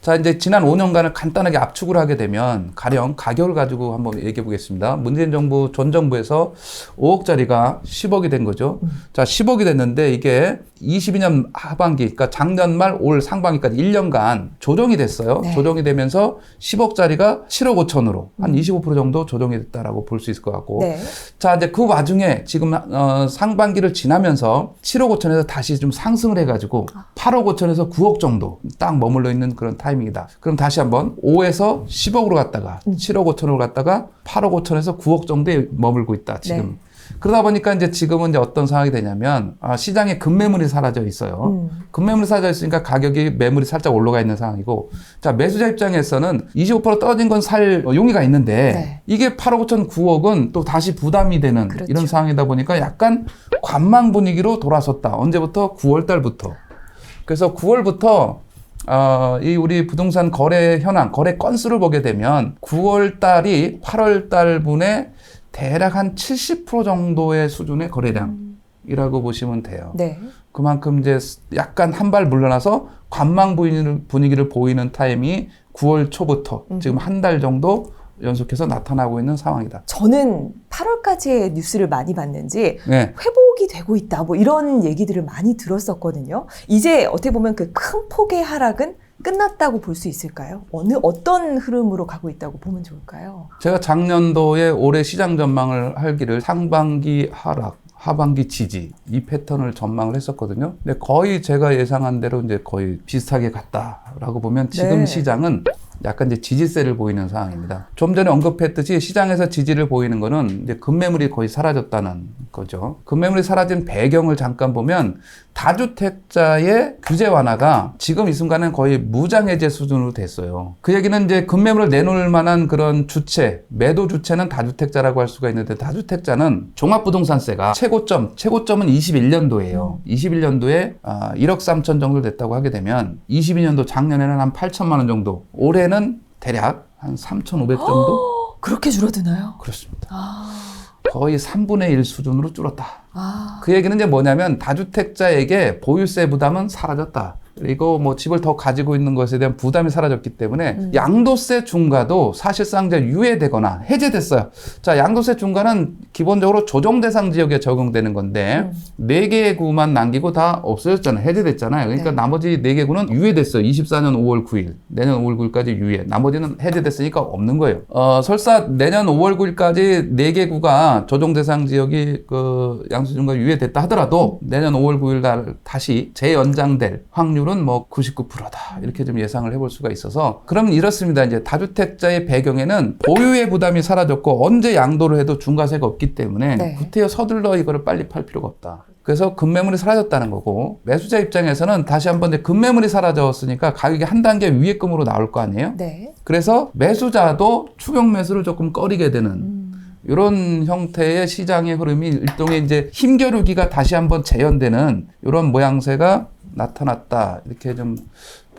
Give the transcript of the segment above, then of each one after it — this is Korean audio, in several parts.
자, 이제 지난 5년간을 간단하게 압축을 하게 되면 가령 가격을 가지고 한번 얘기해 보겠습니다. 문재인 정부, 전 정부에서 5억짜리가 10억이 된 거죠. 자, 10억이 됐는데 이게 22년 하반기, 그러니까 작년 말 올 상반기까지 1년간 조정이 됐어요. 네. 조정이 되면서 10억짜리가 7억 5천으로 한 25% 정도 조정이 됐다라고 볼 수 있을 것 같고. 네. 자, 이제 그 와중에 지금 상반기를 지나면서 7억 5천에서 다시 좀 상승을 해가지고 8억 5천에서 9억 정도 딱 머물러 있는 그런 타이밍이다. 그럼 다시 한번 5에서 10억으로 갔다가 7억 5천으로 갔다가 8억 5천에서 9억 정도에 머물고 있다. 지금. 네. 그러다 보니까 이제 지금은 이제 어떤 상황이 되냐면 시장에 급매물이 사라져 있어요. 급매물이 사라져 있으니까 가격이 매물이 살짝 올라가 있는 상황이고, 자, 매수자 입장에서는 25% 떨어진 건 살 용의가 있는데 네. 이게 8억 5천 9억은 또 다시 부담이 되는 그렇죠. 이런 상황이다 보니까 약간 관망 분위기로 돌아섰다. 언제부터? 9월 달부터. 그래서 9월부터 이 우리 부동산 거래 현황, 거래 건수를 보게 되면 9월 달이 8월 달분의 대략 한 70% 정도의 수준의 거래량이라고 보시면 돼요. 네. 그만큼 이제 약간 한 발 물러나서 관망 분위기를 보이는 타임이 9월 초부터 지금 한 달 정도 연속해서 나타나고 있는 상황이다. 저는 8월까지의 뉴스를 많이 봤는지 네. 회복이 되고 있다. 뭐 이런 얘기들을 많이 들었었거든요. 이제 어떻게 보면 그 큰 폭의 하락은 끝났다고 볼 수 있을까요? 어떤 흐름으로 가고 있다고 보면 좋을까요? 제가 작년도에 올해 시장 전망을 하기를 상반기 하락, 하반기 지지 이 패턴을 전망을 했었거든요. 근데 거의 제가 예상한 대로 이제 거의 비슷하게 갔다라고 보면 지금 네. 시장은 약간 이제 지지세를 보이는 상황입니다. 좀 전에 언급했듯이 시장에서 지지를 보이는 거는 이제 급매물이 거의 사라졌다는 거죠. 급매물이 사라진 배경을 잠깐 보면 다주택자의 규제 완화가 지금 이 순간은 거의 무장해제 수준으로 됐어요. 그 얘기는 이제 급매물을 내놓을 만한 그런 주체, 매도 주체는 다주택자라고 할 수가 있는데 다주택자는 종합부동산세가 최고점은 21년도예요. 21년도에 1억 3천 정도 됐다고 하게 되면 22년도 작년에는 한 8천만 원 정도, 올해는 대략 한 3,500 정도? 그렇게 줄어드나요? 그렇습니다. 아, 거의 3분의 1 수준으로 줄었다. 아. 그 얘기는 이제 뭐냐면 다주택자에게 보유세 부담은 사라졌다. 그리고 뭐 집을 더 가지고 있는 것에 대한 부담이 사라졌기 때문에 양도세 중과도 사실상 이제 유예되거나 해제됐어요. 자, 양도세 중과는 기본적으로 조정 대상 지역에 적용되는 건데 4개의 구만 남기고 다 없어졌잖아요. 해제됐잖아요. 그러니까 네. 나머지 4개 구는 유예됐어요. 24년 5월 9일, 내년 5월 9일까지 유예. 나머지는 해제됐으니까 없는 거예요. 설사 내년 5월 9일까지 4개 구가 조정 대상 지역이 그 양도세 중과 유예됐다 하더라도 내년 5월 9일 날 다시 재연장될 확률은 뭐 99%다. 이렇게 좀 예상을 해볼 수가 있어서, 그러면 이렇습니다. 이제 다주택자의 배경에는 보유의 부담이 사라졌고 언제 양도를 해도 중과세가 없기 때문에 네. 구태여 서둘러 이거를 빨리 팔 필요가 없다. 그래서 급매물이 사라졌다는 거고, 매수자 입장에서는 다시 한번 이제 급매물이 사라졌으니까 가격이 한 단계 위에금으로 나올 거 아니에요? 네. 그래서 매수자도 추격 매수를 조금 꺼리게 되는 이런 형태의 시장의 흐름이 일종의 이제 힘겨루기가 다시 한번 재현되는 이런 모양새가 나타났다. 이렇게 좀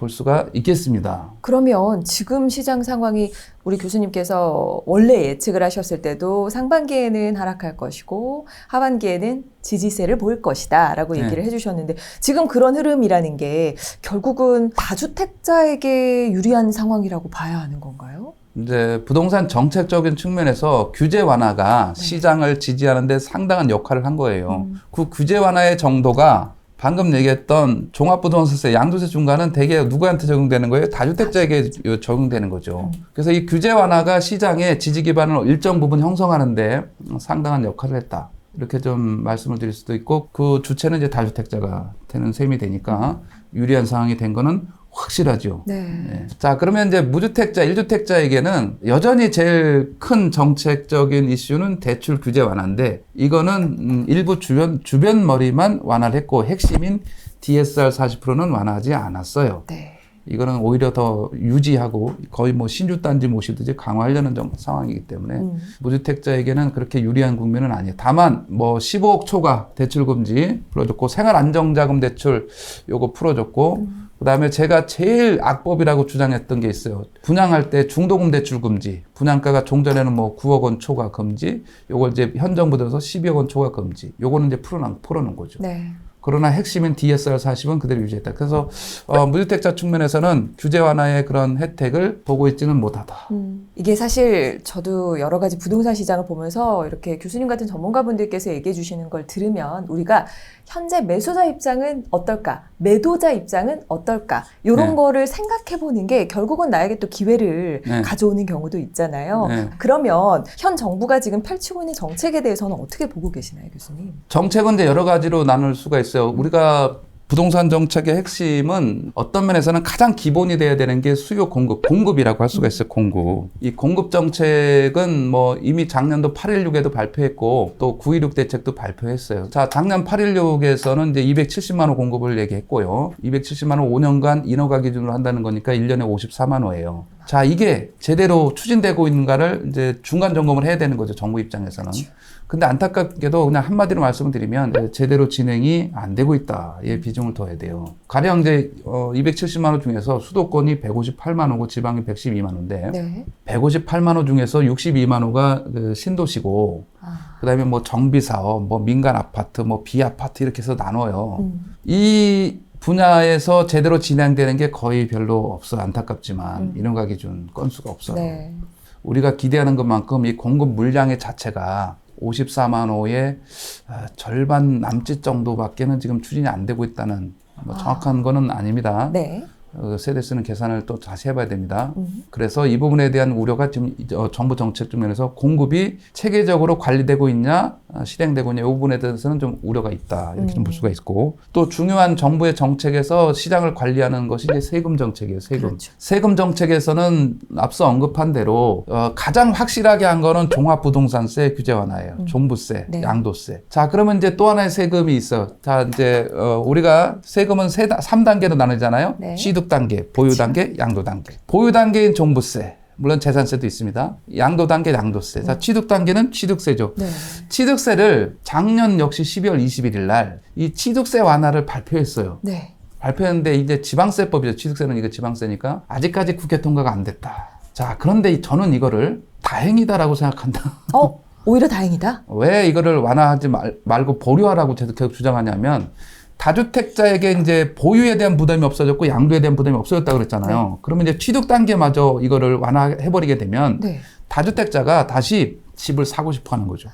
볼 수가 있겠습니다. 그러면 지금 시장 상황이 우리 교수님께서 원래 예측을 하셨을 때도 상반기에는 하락할 것이고 하반기에는 지지세를 보일 것이다 라고 네. 얘기를 해주셨는데, 지금 그런 흐름이라는 게 결국은 다주택자에게 유리한 상황이라고 봐야 하는 건가요? 이제 부동산 정책적인 측면에서 규제 완화가 시장을 지지하는 데 상당한 역할을 한 거예요. 그 규제 완화의 정도가 방금 얘기했던 종합부동산세 양도세 중과는 대개 누구한테 적용되는 거예요? 다주택자에게 적용되는 거죠. 그래서 이 규제 완화가 시장의 지지 기반을 일정 부분 형성하는데 상당한 역할을 했다. 이렇게 좀 말씀을 드릴 수도 있고, 그 주체는 이제 다주택자가 되는 셈이 되니까 유리한 상황이 된 거는 확실하죠. 네. 네. 자, 그러면 이제 무주택자, 1주택자에게는 여전히 제일 큰 정책적인 이슈는 대출 규제 완화인데, 이거는 일부 주변 머리만 완화를 했고 핵심인 DSR 40%는 완화하지 않았어요. 네. 이거는 오히려 더 유지하고 거의 뭐 신주단지 모시듯이 강화하려는 상황이기 때문에 무주택자에게는 그렇게 유리한 국면은 아니에요. 다만 뭐 15억 초과 대출 금지 풀어줬고, 생활안정자금 대출 요거 풀어줬고, 그다음에 제가 제일 악법이라고 주장했던 게 있어요. 분양할 때 중도금 대출 금지. 분양가가 종전에는 뭐 9억 원 초과 금지. 요걸 이제 현 정부 들어서 12억 원 초과 금지. 요거는 이제 풀어놓은 거죠. 네. 그러나 핵심인 DSR 40은 그대로 유지했다. 그래서 무주택자 측면에서는 규제 완화의 그런 혜택을 보고 있지는 못하다. 이게 사실 저도 여러 가지 부동산 시장을 보면서 이렇게 교수님 같은 전문가분들께서 얘기해 주시는 걸 들으면 우리가 현재 매수자 입장은 어떨까? 매도자 입장은 어떨까? 이런 네. 거를 생각해 보는 게 결국은 나에게 또 기회를 네. 가져오는 경우도 있잖아요. 네. 그러면 현 정부가 지금 펼치고 있는 정책에 대해서는 어떻게 보고 계시나요, 교수님? 정책은 이제 여러 가지로 나눌 수가 있어요. 우리가 부동산 정책의 핵심은 어떤 면에서는 가장 기본이 돼야 되는 게 수요 공급이라고 할 수가 있어요. 공급. 이 공급 정책은 뭐 이미 작년도 8.16에도 발표했고 또 9.16 대책도 발표했어요. 자, 작년 8.16에서는 이제 270만 호 공급을 얘기했고요. 270만 호 5년간 인허가 기준으로 한다는 거니까 1년에 54만 호예요. 자, 이게 제대로 추진되고 있는가를 이제 중간 점검을 해야 되는 거죠. 정부 입장에서는. 그렇죠. 근데 안타깝게도 그냥 한마디로 말씀을 드리면 제대로 진행이 안 되고 있다. 에 비중을 둬야 돼요. 가령 이제 270만 호 중에서 수도권이 158만 호고 지방이 112만 호인데 네. 158만 호 중에서 62만 호가 그 신도시고 그다음에 뭐 정비 사업, 뭐 민간 아파트, 뭐 비아파트 이렇게 해서 나눠요. 이 분야에서 제대로 진행되는 게 거의 별로 없어. 안타깝지만 인허가 기준 건수가 없어요. 네. 우리가 기대하는 것만큼 이 공급 물량의 자체가 54만 호의 절반 남짓 정도밖에는 지금 추진이 안 되고 있다는 뭐 정확한 거는 아닙니다. 네. 세대수는 계산을 또 다시 해봐야 됩니다. 그래서 이 부분에 대한 우려가 지금 정부 정책 측면에서 공급이 체계적으로 관리되고 있냐, 실행되고 있냐, 이 부분에 대해서는 좀 우려가 있다. 이렇게 좀 볼 수가 있고, 또 중요한 정부의 정책에서 시장을 관리하는 것이 이제 세금 정책이에요. 세금. 그렇죠. 세금 정책에서는 앞서 언급한 대로 가장 확실하게 한 거는 종합부동산세 규제 완화예요. 종부세, 네. 양도세. 자, 그러면 이제 또 하나의 세금이 있어. 자, 이제 우리가 세금은 3단계로 나누잖아요. 네. 취득 단계, 보유 단계, 양도 단계. 보유 단계인 종부세, 물론 재산세도 있습니다. 양도 단계, 양도세. 자, 취득 단계는 취득세죠. 네. 취득세를 작년 역시 12월 21일 날 이 취득세 완화를 발표했어요. 네. 발표했는데 이제 지방세법이죠. 취득세는 이거 지방세니까 아직까지 국회 통과가 안 됐다. 자, 그런데 저는 이거를 다행이다라고 생각한다. 오히려 다행이다. 왜 이거를 완화하지 말고 보류하라고 계속 주장하냐면 다주택자에게 이제 보유에 대한 부담이 없어졌고 양도에 대한 부담이 없어졌다고 그랬잖아요. 네. 그러면 이제 취득 단계마저 이거를 완화해버리게 되면 네. 다주택자가 다시 집을 사고 싶어 하는 거죠.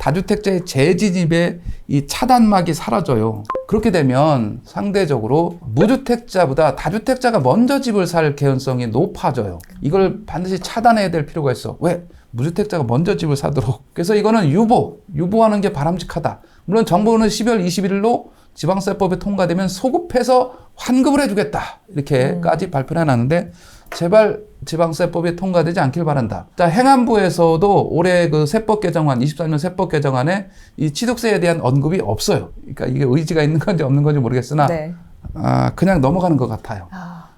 다주택자의 재진입의 이 차단막이 사라져요. 그렇게 되면 상대적으로 무주택자보다 다주택자가 먼저 집을 살 개연성이 높아져요. 이걸 반드시 차단해야 될 필요가 있어. 왜? 무주택자가 먼저 집을 사도록. 그래서 이거는 유보하는 게 바람직하다. 물론 정부는 12월 21일로 지방세법이 통과되면 소급해서 환급을 해주겠다. 이렇게까지 발표를 해놨는데 제발 지방세법이 통과되지 않길 바란다. 자, 행안부에서도 올해 그 세법 개정안, 24년 세법 개정안에 이 취득세에 대한 언급이 없어요. 그러니까 이게 의지가 있는 건지 없는 건지 모르겠으나 네. 그냥 넘어가는 것 같아요.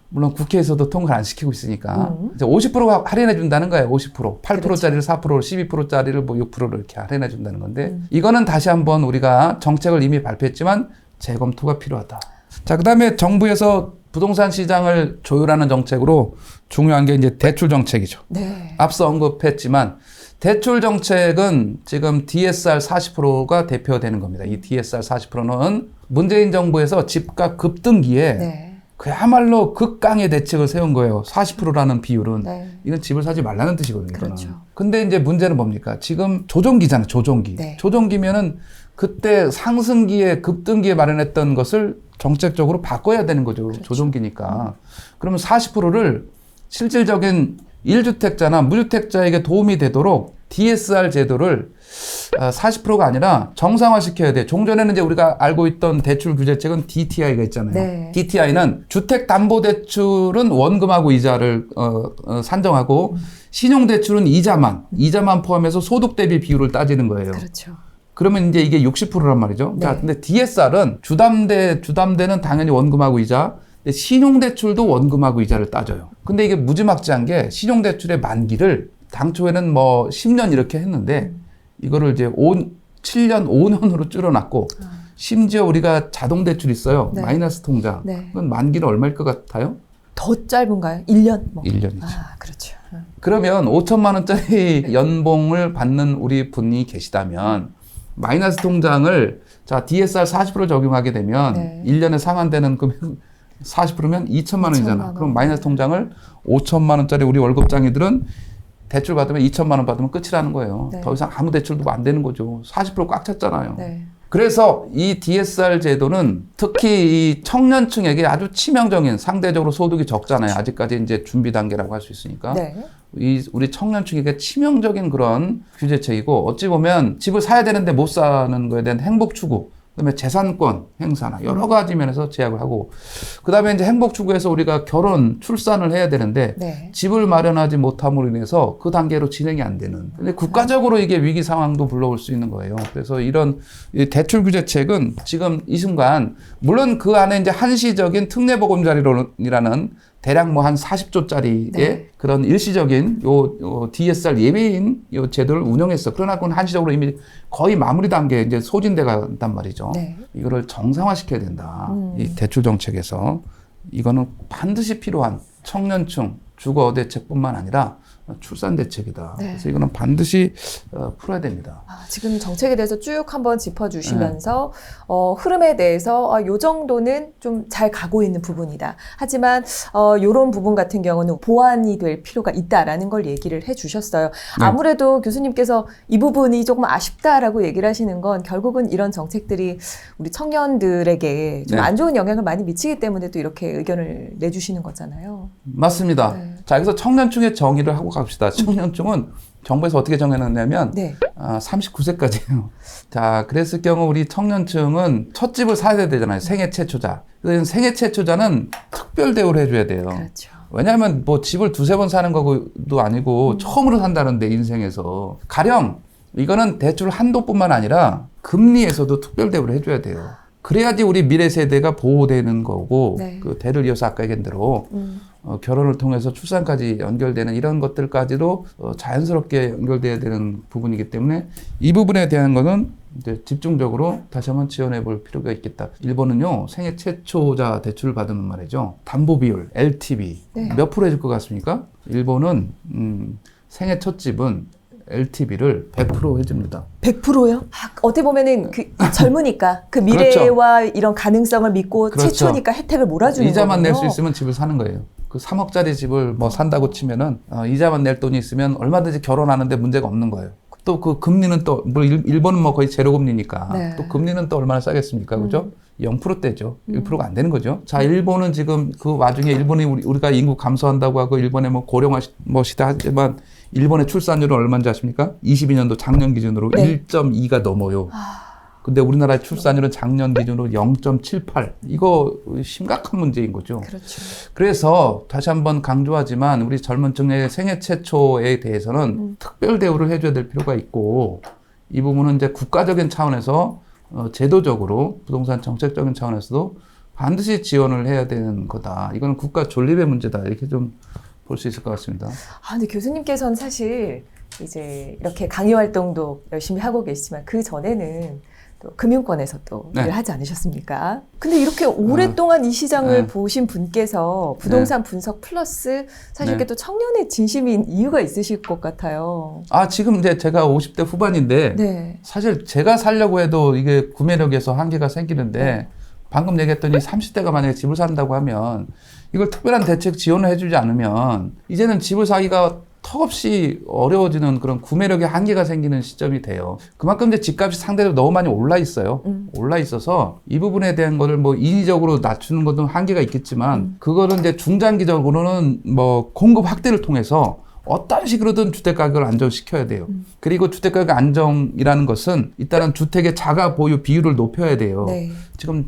물론 국회에서도 통과를 안 시키고 있으니까 이제 50%가 할인해 준다는 거예요. 50%. 8%짜리를 4%를 12%짜리를 뭐 6%를 이렇게 할인해 준다는 건데 이거는 다시 한번 우리가 정책을 이미 발표했지만 재검토가 필요하다. 자, 그다음에 정부에서 부동산 시장을 조율하는 정책으로 중요한 게 이제 대출 정책이죠. 네. 앞서 언급했지만 대출 정책은 지금 DSR 40%가 대표되는 겁니다. 이 DSR 40%는 문재인 정부에서 집값 급등기에 네. 그야말로 극강의 대책을 세운 거예요. 40%라는 비율은. 네. 이건 집을 사지 말라는 뜻이거든요. 그렇죠. 이거는. 근데 이제 문제는 뭡니까? 지금 조정기잖아요. 조정기. 네. 조정기면은 그때 상승기에 급등기에 마련했던 것을 정책적으로 바꿔야 되는 거죠. 그렇죠. 조정기니까. 그러면 40%를 실질적인 1주택자나 무주택자에게 도움이 되도록 DSR 제도를 40%가 아니라 정상화시켜야 돼. 종전에는 이제 우리가 알고 있던 대출 규제책은 DTI가 있잖아요. 네. DTI는 주택담보대출은 원금하고 이자를 산정하고 신용대출은 이자만 포함해서 소득 대비 비율을 따지는 거예요. 그렇죠. 그러면 이제 이게 60%란 말이죠. 네. 자, 근데 DSR은 주담대는 당연히 원금하고 이자, 근데 신용대출도 원금하고 이자를 따져요. 근데 이게 무지막지한 게 신용대출의 만기를 당초에는 뭐 10년 이렇게 했는데 이거를 이제 7년, 5년으로 줄여놨고 심지어 우리가 자동대출 있어요. 네. 마이너스 통장. 네. 그건 만기는 얼마일 것 같아요? 더 짧은가요? 1년? 뭐. 1년이죠. 그렇죠. 그러면 5천만 원짜리 연봉을 받는 우리 분이 계시다면 마이너스 통장을 자, DSR 40% 적용하게 되면 네. 1년에 상환되는 금액 40%면 2천만 원이잖아. 2천만 원. 그럼 마이너스 통장을 5천만 원짜리 우리 월급장이들은 대출 받으면 2천만 원 받으면 끝이라는 거예요. 네. 더 이상 아무 대출도 안 되는 거죠. 40%꽉 찼잖아요. 네. 그래서 이 DSR 제도는 특히 이 청년층에게 아주 치명적인, 상대적으로 소득이 적잖아요. 아직까지 이제 준비 단계라고 할 수 있으니까. 네. 이 우리 청년층에게 치명적인 그런 규제책이고, 어찌 보면 집을 사야 되는데 못 사는 거에 대한 행복 추구, 그다음에 재산권 행사나 여러 가지 면에서 제약을 하고, 그다음에 이제 행복 추구에서 우리가 결혼, 출산을 해야 되는데 네. 집을 마련하지 못함으로 인해서 그 단계로 진행이 안 되는. 근데 국가적으로 이게 위기 상황도 불러올 수 있는 거예요. 그래서 이런 이 대출 규제책은 지금 이 순간, 물론 그 안에 이제 한시적인 특례보금자리론이라는 대략 뭐 한 40조짜리의 네. 그런 일시적인 요 DSR 예외인 요 제도를 운영했어. 그러나 그건 한시적으로 이미 거의 마무리 단계에 이제 소진돼 간단 말이죠. 네. 이거를 정상화시켜야 된다. 이 대출 정책에서. 이거는 반드시 필요한 청년층 주거 대책뿐만 아니라 출산 대책이다. 네. 그래서 이거는 반드시 풀어야 됩니다. 지금 정책에 대해서 쭉 한번 짚어주시면서 흐름에 대해서 요 정도는 좀 잘 가고 있는 부분이다. 하지만 이런 부분 같은 경우는 보완이 될 필요가 있다라는 걸 얘기를 해주셨어요. 네. 아무래도 교수님께서 이 부분이 조금 아쉽다라고 얘기를 하시는 건 결국은 이런 정책들이 우리 청년들에게 좀 네. 안 좋은 영향을 많이 미치기 때문에 또 이렇게 의견을 내주시는 거잖아요. 맞습니다. 네. 자, 여기서 청년층의 정의를 하고 갑시다. 청년층은 정부에서 어떻게 정해놨냐면 네. 39세까지예요. 자, 그랬을 경우 우리 청년층은 첫 집을 사야 되잖아요. 생애 최초자. 그래서 생애 최초자는 특별 대우를 해줘야 돼요. 그렇죠. 왜냐하면 뭐 집을 두세 번 사는 것도 아니고 처음으로 산다는데, 인생에서. 가령 이거는 대출 한도뿐만 아니라 금리에서도 특별 대우를 해줘야 돼요. 그래야지 우리 미래 세대가 보호되는 거고, 네. 그 대를 이어서 아까 얘기한 대로 결혼을 통해서 출산까지 연결되는 이런 것들까지도 자연스럽게 연결돼야 되는 부분이기 때문에 이 부분에 대한 거는 이제 집중적으로 다시 한번 지원해 볼 필요가 있겠다. 일본은요, 생애 최초자 대출을 받으면 말이죠, 담보 비율, LTV 네. 몇 프로 해줄 것 같습니까? 일본은 생애 첫 집은 LTV를 100% 해줍니다. 100%요? 어떻게 보면은 그 젊으니까 그 미래와 이런 가능성을 믿고 그렇죠. 최초니까 혜택을 몰아주는 이자만 낼 수 거군요. 있으면 집을 사는 거예요. 그 3억짜리 집을 뭐 산다고 치면은 이자만 낼 돈이 있으면 얼마든지 결혼하는데 문제가 없는 거예요. 또 그 금리는 또 뭐 일본은 뭐 거의 제로 금리니까 네. 또 금리는 또 얼마나 싸겠습니까, 그죠? 0%대죠. 1%가 안 되는 거죠. 자, 일본은 지금 그 와중에 일본이 우리가 인구 감소한다고 하고 일본에 뭐 고령화 시대 하지만 일본의 출산율은 얼마인지 아십니까? 22년도 작년 기준으로 네. 1.2가 넘어요. 근데 우리나라의 출산율은 작년 기준으로 0.78. 이거 심각한 문제인 거죠. 그렇죠. 그래서 다시 한번 강조하지만 우리 젊은 층의 생애 최초에 대해서는 특별 대우를 해줘야 될 필요가 있고, 이 부분은 이제 국가적인 차원에서 제도적으로 부동산 정책적인 차원에서도 반드시 지원을 해야 되는 거다. 이거는 국가 존립의 문제다. 이렇게 좀 볼 수 있을 것 같습니다. 근데 교수님께서는 사실 이제 이렇게 강의 활동도 열심히 하고 계시지만 그 전에는 또 금융권에서 또 네. 일을 하지 않으셨습니까? 근데 이렇게 오랫동안 이 시장을 네. 보신 분께서 부동산 분석 플러스 사실 네. 이렇게 또 청년의 진심인 이유가 있으실 것 같아요. 지금 이제 제가 50대 후반인데 네. 사실 제가 살려고 해도 이게 구매력에서 한계가 생기는데, 방금 얘기했더니 30대가 만약에 집을 산다고 하면 이걸 특별한 대책 지원을 해주지 않으면 이제는 집을 사기가 턱없이 어려워지는 그런 구매력의 한계가 생기는 시점이 돼요. 그만큼 이제 집값이 상대적으로 너무 많이 올라 있어요. 올라 있어서 이 부분에 대한 거를 뭐 인위적으로 낮추는 것도 한계가 있겠지만, 그거는 이제 중장기적으로는 뭐 공급 확대를 통해서 어떤 식으로든 주택 가격을 안정시켜야 돼요. 그리고 주택 가격 안정이라는 것은 일단은 주택의 자가 보유 비율을 높여야 돼요. 네. 지금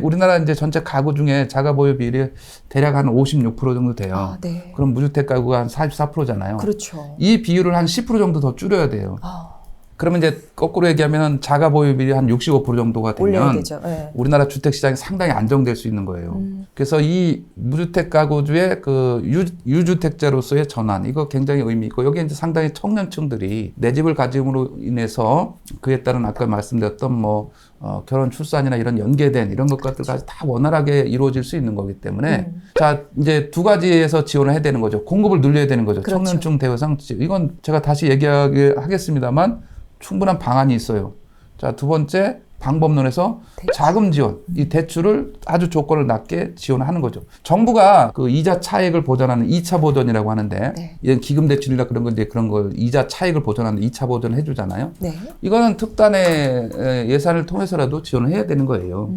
우리나라 이제 전체 가구 중에 자가 보유 비율이 대략 한 56% 정도 돼요. 네. 그럼 무주택 가구가 한 44%잖아요. 그렇죠. 이 비율을 한 10% 정도 더 줄여야 돼요. 그러면 이제 거꾸로 얘기하면 자가 보유 비율이 한 65% 정도가 올려야 되면 되죠. 네. 우리나라 주택 시장이 상당히 안정될 수 있는 거예요. 그래서 이 무주택 가구주의 그 유주택자로서의 전환, 이거 굉장히 의미 있고, 여기에 이제 상당히 청년층들이 내 집을 가짐으로 인해서 그에 따른 아까 말씀드렸던 뭐 결혼, 출산이나 이런 연계된 이런 것들까지 다 원활하게 이루어질 수 있는 거기 때문에 자, 이제 두 가지에서 지원을 해야 되는 거죠. 공급을 늘려야 되는 거죠. 그렇죠. 청년층 대상, 이건 제가 다시 얘기하겠습니다만 충분한 방안이 있어요. 자, 두 번째, 방법론에서 대출. 자금 지원, 이 대출을 아주 조건을 낮게 지원하는 거죠. 정부가 그 이자 차익을 보전하는 2차 보전이라고 하는데 네. 이런 기금 대출이나 그런 건데 그런 걸 이자 차익을 보전하는 2차 보전을 해주잖아요. 네. 이거는 특단의 예산을 통해서라도 지원을 해야 되는 거예요.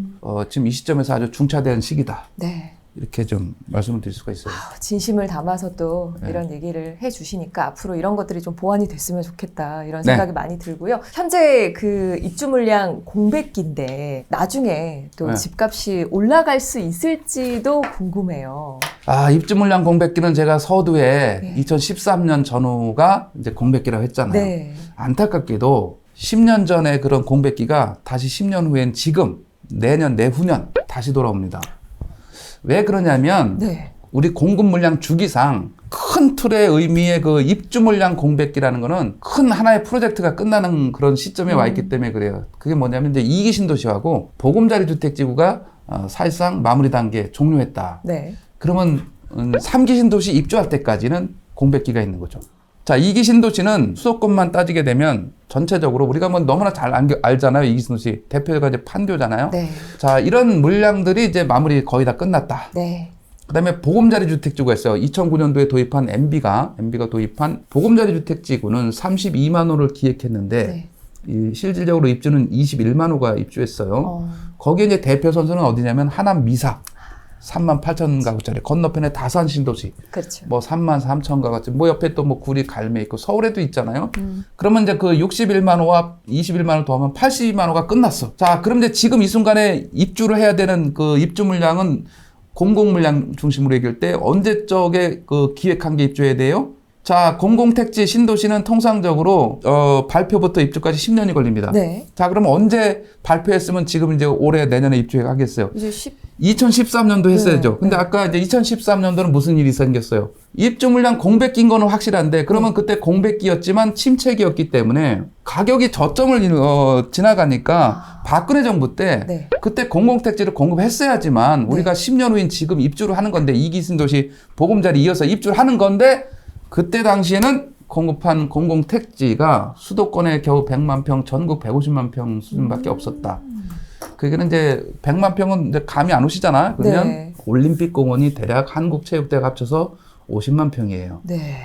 지금 이 시점에서 아주 중차대한 시기다. 네. 이렇게 좀 말씀을 드릴 수가 있어요. 진심을 담아서 또 네. 이런 얘기를 해주시니까 앞으로 이런 것들이 좀 보완이 됐으면 좋겠다 이런 네. 생각이 많이 들고요. 현재 그 입주 물량 공백기인데 나중에 또 네. 집값이 올라갈 수 있을지도 궁금해요. 입주 물량 공백기는 제가 서두에 네. 2013년 전후가 이제 공백기라고 했잖아요. 네. 안타깝게도 10년 전에 그런 공백기가 다시 10년 후엔 지금 내년 내후년 다시 돌아옵니다. 왜 그러냐면 네. 우리 공급 물량 주기상 큰 틀의 의미의 그 입주 물량 공백기라는 거는 큰 하나의 프로젝트가 끝나는 그런 시점에 와 있기 때문에 그래요. 그게 뭐냐면 이제 2기 신도시하고 보금자리 주택지구가 사실상 마무리 단계 종료했다. 네. 그러면 3기 신도시 입주할 때까지는 공백기가 있는 거죠. 자, 2기 신도시는 수도권만 따지게 되면 전체적으로 우리가 뭐 너무나 잘 알잖아요. 2기 신도시. 대표가 이제 판교잖아요. 네. 자, 이런 물량들이 이제 마무리 거의 다 끝났다. 네. 그 다음에 보금자리 주택지구가 있어요. 2009년도에 도입한 MB가 도입한 보금자리 주택지구는 32만 호를 기획했는데 네. 이 실질적으로 입주는 21만 호가 입주했어요. 거기에 이제 대표 선수는 어디냐면 하남 미사. 3만 8천 가구짜리 건너편에 다산 신도시 그렇죠. 뭐 3만 3천 가구짜리 뭐 옆에 또 뭐 구리 갈매 있고 서울에도 있잖아요. 그러면 이제 그 61만 호와 21만 호 더하면 82만 호가 끝났어. 자, 그럼 이제 지금 이 순간에 입주를 해야 되는 그 입주 물량은 공공 물량 중심으로 얘기할 때 언제적에 그 기획한 게 입주해야 돼요? 자, 공공택지 신도시는 통상적으로 발표부터 입주까지 10년이 걸립니다. 네. 자, 그럼 언제 발표했으면 지금 이제 올해 내년에 입주해 가겠어요? 이제 2013년도 했어야죠. 네, 근데 아까 이제 2013년도는 무슨 일이 생겼어요? 입주 물량 공백기인 거는 확실한데 그러면 그때 공백기였지만 침체기였기 때문에 가격이 저점을 지나가니까 박근혜 정부 때 네. 그때 공공택지를 공급했어야지만 우리가 10년 후인 지금 입주를 하는 건데 2기 신도시 보금자리 이어서 입주를 하는 건데 그때 당시에는 공급한 공공택지가 수도권에 겨우 100만 평, 전국 150만 평 수준밖에 없었다. 그게는 이제 100만 평은 이제 감이 안 오시잖아요. 그러면 네. 올림픽공원이 대략 한국체육대가 합쳐서 50만 평이에요. 네.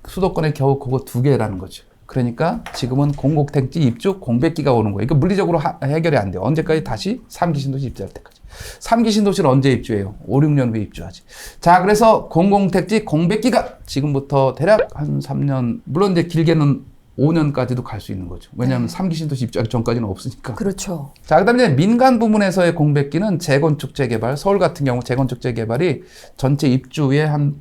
수도권에 겨우 그거 2개라는 거죠. 그러니까 지금은 공공택지 입주 공백기가 오는 거예요. 이거 물리적으로 해결이 안 돼요. 언제까지 다시 3기 신도시 입주할 때까지. 3기 신도시를 언제 입주해요? 5, 6년 후에 입주하지. 자, 그래서 공공택지 공백기가 지금부터 대략 한 3년, 물론 이제 길게는 5년까지도 갈 수 있는 거죠. 왜냐하면 3기 신도시 입주하기 전까지는 없으니까. 그렇죠. 자, 그 다음에 이제 민간 부문에서의 공백기는 재건축 재개발, 서울 같은 경우 재건축 재개발이 전체 입주의 한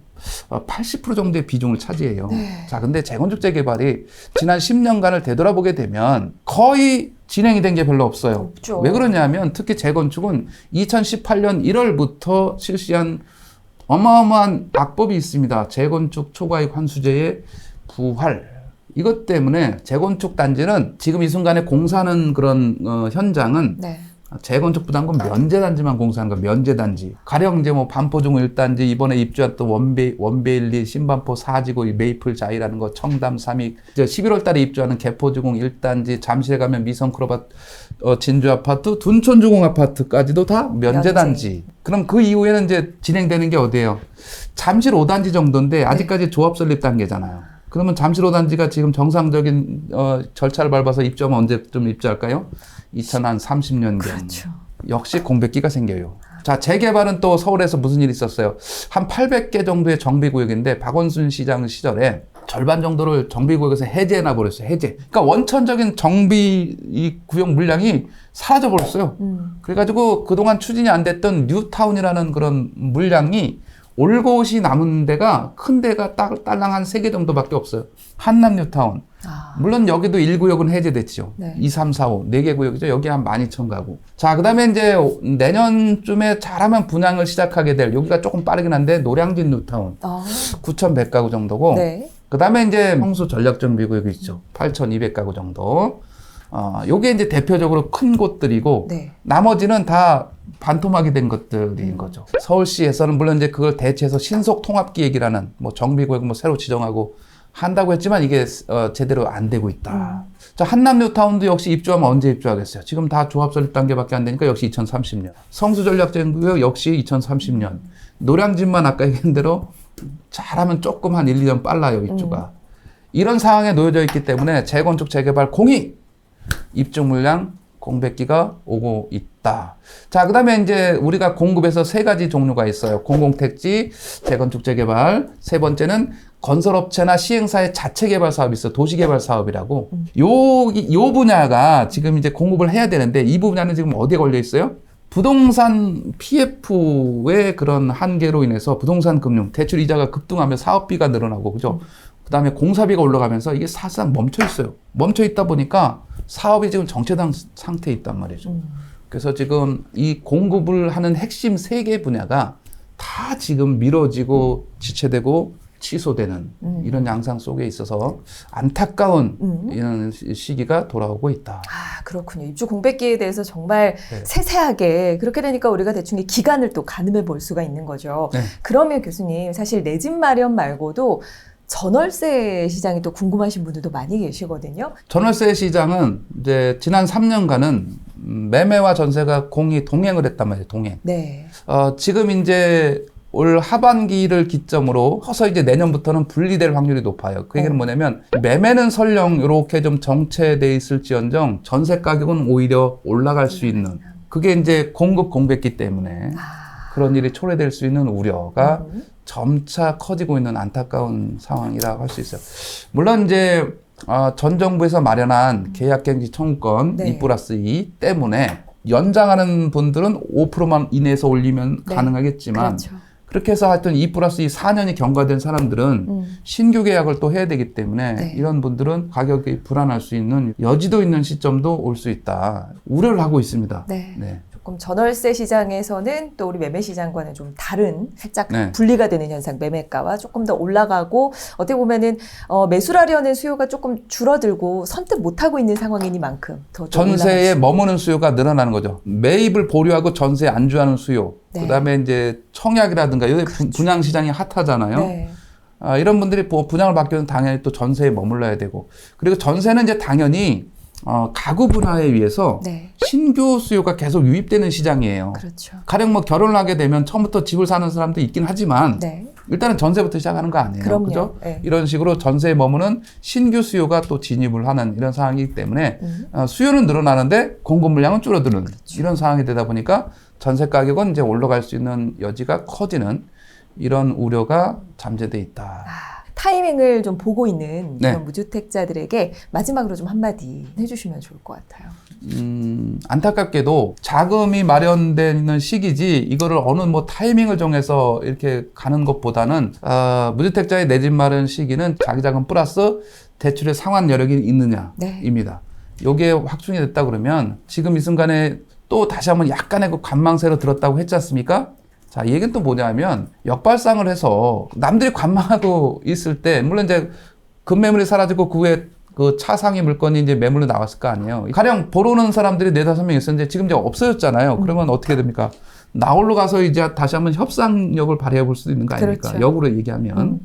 80% 정도의 비중을 차지해요. 네. 자, 근데 재건축 재개발이 지난 10년간을 되돌아보게 되면 거의 진행이 된 게 별로 없어요. 없죠. 왜 그러냐면 특히 재건축은 2018년 1월부터 실시한 어마어마한 악법이 있습니다. 재건축 초과이익 환수제의 부활. 이것 때문에 재건축 단지는 지금 이 순간에 공사하는 그런 현장은 네. 재건축 부담금 면제단지만 공사하는 거 면제단지. 가령 이제 뭐 반포중 1단지 이번에 입주했던 원베일리 신반포 4지구 메이플 자이라는 거 청담 3위 이제 11월 달에 입주하는 개포주공 1단지 잠실에 가면 미성크로바 진주 아파트 둔촌주공 아파트까지도 다 면제단지. 그럼 그 이후에는 이제 진행되는 게 어디예요? 잠실 5단지 정도인데 아직까지 조합 설립 단계잖아요. 그러면 잠실 5단지가 지금 정상적인 절차를 밟아서 입주하면 언제쯤 입주할까요? 2030년경. 그렇죠. 역시 공백기가 생겨요. 자, 재개발은 또 서울에서 무슨 일이 있었어요? 한 800개 정도의 정비구역인데 박원순 시장 시절에 절반 정도를 정비구역에서 해제해놔 버렸어요. 해제. 그러니까 원천적인 정비 이 구역 물량이 사라져 버렸어요. 그래가지고 그동안 추진이 안 됐던 뉴타운이라는 그런 물량이 올 곳이 남은 데가 큰 데가 딸랑 한 3개 정도밖에 없어요. 한남 뉴타운. 물론 여기도 1구역은 해제됐죠. 네. 2, 3, 4, 5. 4개 구역이죠. 여기 한 12,000 가구. 자, 그 다음에 이제 내년쯤에 잘하면 분양을 시작하게 될, 여기가 조금 빠르긴 한데, 노량진 뉴타운. 9,100 가구 정도고. 네. 그 다음에 이제 성수 전략정비구역이 있죠. 8,200 가구 정도. 요게 이제 대표적으로 큰 곳들이고, 네. 나머지는 다 반토막이 된 것들인 거죠. 서울시에서는 물론 이제 그걸 대체해서 신속통합기획이라는 뭐 정비구역 뭐 새로 지정하고 한다고 했지만 이게 제대로 안 되고 있다. 자, 한남 뉴타운도 역시 입주하면 언제 입주하겠어요? 지금 다 조합 설립 단계밖에 안 되니까 역시 2030년. 성수 전략제구역 역시 2030년. 노량진만 아까 얘기한 대로 잘하면 조금 한 1, 2년 빨라요, 입주가. 이런 상황에 놓여져 있기 때문에 재건축, 재개발 공익 입주 물량 공백기가 오고 있다. 자, 그 다음에 이제 우리가 공급에서 세 가지 종류가 있어요. 공공택지, 재건축, 재개발. 세 번째는 건설업체나 시행사의 자체 개발 사업이 있어. 도시개발 사업이라고. 요 분야가 지금 이제 공급을 해야 되는데 이 분야는 지금 어디에 걸려 있어요? 부동산 PF의 그런 한계로 인해서 부동산 금융, 대출 이자가 급등하며 사업비가 늘어나고, 그죠? 그 다음에 공사비가 올라가면서 이게 사실상 멈춰 있어요. 멈춰 있다 보니까 사업이 지금 정체된 상태에 있단 말이죠. 그래서 지금 이 공급을 하는 핵심 세 개 분야가 다 지금 미뤄지고 지체되고 취소되는 이런 양상 속에 있어서 안타까운 이런 시기가 돌아오고 있다. 아, 그렇군요. 입주 공백기에 대해서 정말 네. 세세하게 그렇게 되니까 우리가 대충 이 기간을 또 가늠해 볼 수가 있는 거죠. 네. 그러면 교수님, 사실 내 집 마련 말고도 전월세 시장이 또 궁금하신 분들도 많이 계시거든요. 전월세 시장은 이제 지난 3년간은 매매와 전세가 동행을 했단 말이에요. 동행. 네. 지금 이제 올 하반기를 기점으로 커서 이제 내년부터는 분리될 확률이 높아요. 그 얘기는 뭐냐면 매매는 설령 이렇게 좀 정체돼 있을지언정 전세 가격은 오히려 올라갈 수 있는, 그게 이제 공급 공백기 때문에 그런 일이 초래될 수 있는 우려가 점차 커지고 있는 안타까운 상황이라고 할 수 있어요. 물론 이제 전 정부에서 마련한 계약갱지 청구권 네. 2+2 때문에 연장하는 분들은 5%만 이내에서 올리면 네. 가능하겠지만 그렇죠. 그렇게 해서 하여튼 2+2 4년이 경과된 사람들은 신규 계약을 또 해야 되기 때문에 네. 이런 분들은 가격이 불안할 수 있는 여지도 있는 시점도 올 수 있다. 우려를 하고 있습니다. 네. 네. 조금 전월세 시장에서는 또 우리 매매 시장과는 좀 다른 살짝 네. 분리가 되는 현상, 매매가와 조금 더 올라가고 어떻게 보면은 매수하려는 수요가 조금 줄어들고 선택 못하고 있는 상황이니만큼 더 전세에 머무는 수요가 늘어나는 거죠. 매입을 보류하고 전세에 안주하는 수요. 네. 그다음에 이제 청약이라든가 요새 분양 시장이 핫하잖아요. 네. 이런 분들이 분양을 받기 위해서 당연히 또 전세에 머물러야 되고, 그리고 전세는 이제 당연히 가구 분화에 의해서 네. 신규 수요가 계속 유입되는 시장이에요. 그렇죠. 가령 뭐 결혼을 하게 되면 처음부터 집을 사는 사람도 있긴 하지만 네. 일단은 전세부터 시작하는 거 아니에요. 그럼요. 그죠? 네. 이런 식으로 전세에 머무는 신규 수요가 또 진입을 하는 이런 상황이기 때문에 수요는 늘어나는데 공급 물량은 줄어드는 이런 상황이 되다 보니까 전세 가격은 이제 올라갈 수 있는 여지가 커지는 이런 우려가 잠재돼 있다. 타이밍을 좀 보고 있는 네. 그런 무주택자들에게 마지막으로 좀 한마디 해주시면 좋을 것 같아요. 안타깝게도 자금이 마련되는 시기지 이거를 어느 뭐 타이밍을 정해서 이렇게 가는 것보다는 무주택자의 내 집 마련 시기는 자기 자금 플러스 대출의 상환 여력이 있느냐입니다. 요게 확충이 됐다 그러면 지금 이 순간에 또 다시 한번 약간의 그 관망세로 들었다고 했지 않습니까? 자, 이 얘기는 또 뭐냐면 역발상을 해서 남들이 관망하고 있을 때 물론 이제 급매물이 사라지고 그 후에 그 차상위 물건이 이제 매물로 나왔을 거 아니에요. 가령 보러 오는 사람들이 4-5명 있었는데 지금 이제 없어졌잖아요. 그러면 어떻게 됩니까? 나홀로 가서 이제 다시 한번 협상력을 발휘해 볼 수도 있는 거 아닙니까? 그렇죠. 역으로 얘기하면.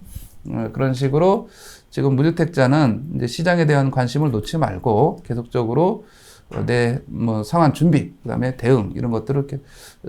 그런 식으로 지금 무주택자는 이제 시장에 대한 관심을 놓지 말고 계속적으로 내 뭐 상환 준비, 그다음에 대응 이런 것들을 이렇게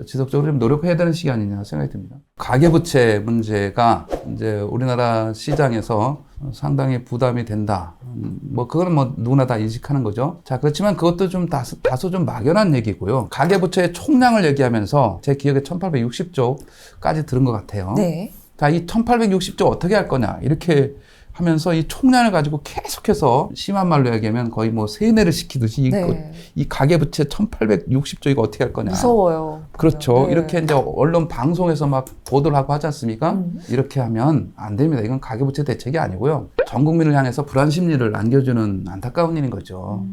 지속적으로 좀 노력해야 되는 시기 아니냐 생각이 듭니다. 가계부채 문제가 이제 우리나라 시장에서 상당히 부담이 된다. 뭐 그거는 뭐 누구나 다 인식하는 거죠. 자, 그렇지만 그것도 좀 다소 좀 막연한 얘기고요. 가계부채의 총량을 얘기하면서 제 기억에 1860조까지 들은 것 같아요. 네. 자, 이 1860조 어떻게 할 거냐 이렇게 하면서 이 총량을 가지고 계속해서 심한 말로 얘기하면 거의 뭐 세뇌를 시키듯이 네. 이 가계부채 1860조 이거 어떻게 할 거냐. 무서워요. 그렇죠. 네. 이렇게 이제 언론 방송에서 막 보도를 하고 하지 않습니까? 이렇게 하면 안 됩니다. 이건 가계부채 대책이 아니고요. 전 국민을 향해서 불안 심리를 안겨주는 안타까운 일인 거죠.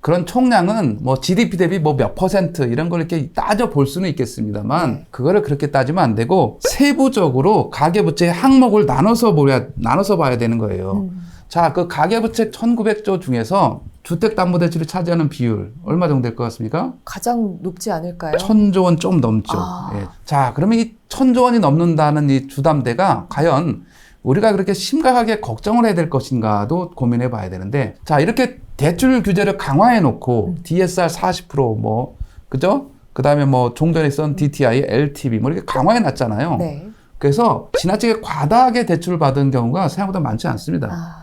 그런 총량은 뭐 GDP 대비 뭐 몇 % 이런 걸 이렇게 따져 볼 수는 있겠습니다만 네. 그거를 그렇게 따지면 안 되고 세부적으로 가계부채의 항목을 나눠서 봐야 되는 거예요. 자, 그 가계부채 1900조 중에서 주택담보대출이 차지하는 비율 얼마 정도 될 것 같습니까? 가장 높지 않을까요? 1000조 원 좀 넘죠. 예. 자, 그러면 이 1000조 원이 넘는다는 이 주담대가 과연 우리가 그렇게 심각하게 걱정을 해야 될 것인가도 고민해 봐야 되는데, 자, 이렇게 대출 규제를 강화해 놓고 DSR 40% 뭐, 그죠? 그 다음에 뭐 종전에 있던 DTI, LTV 뭐 이렇게 강화해 놨잖아요. 네. 그래서 지나치게 과다하게 대출을 받은 경우가 생각보다 많지 않습니다.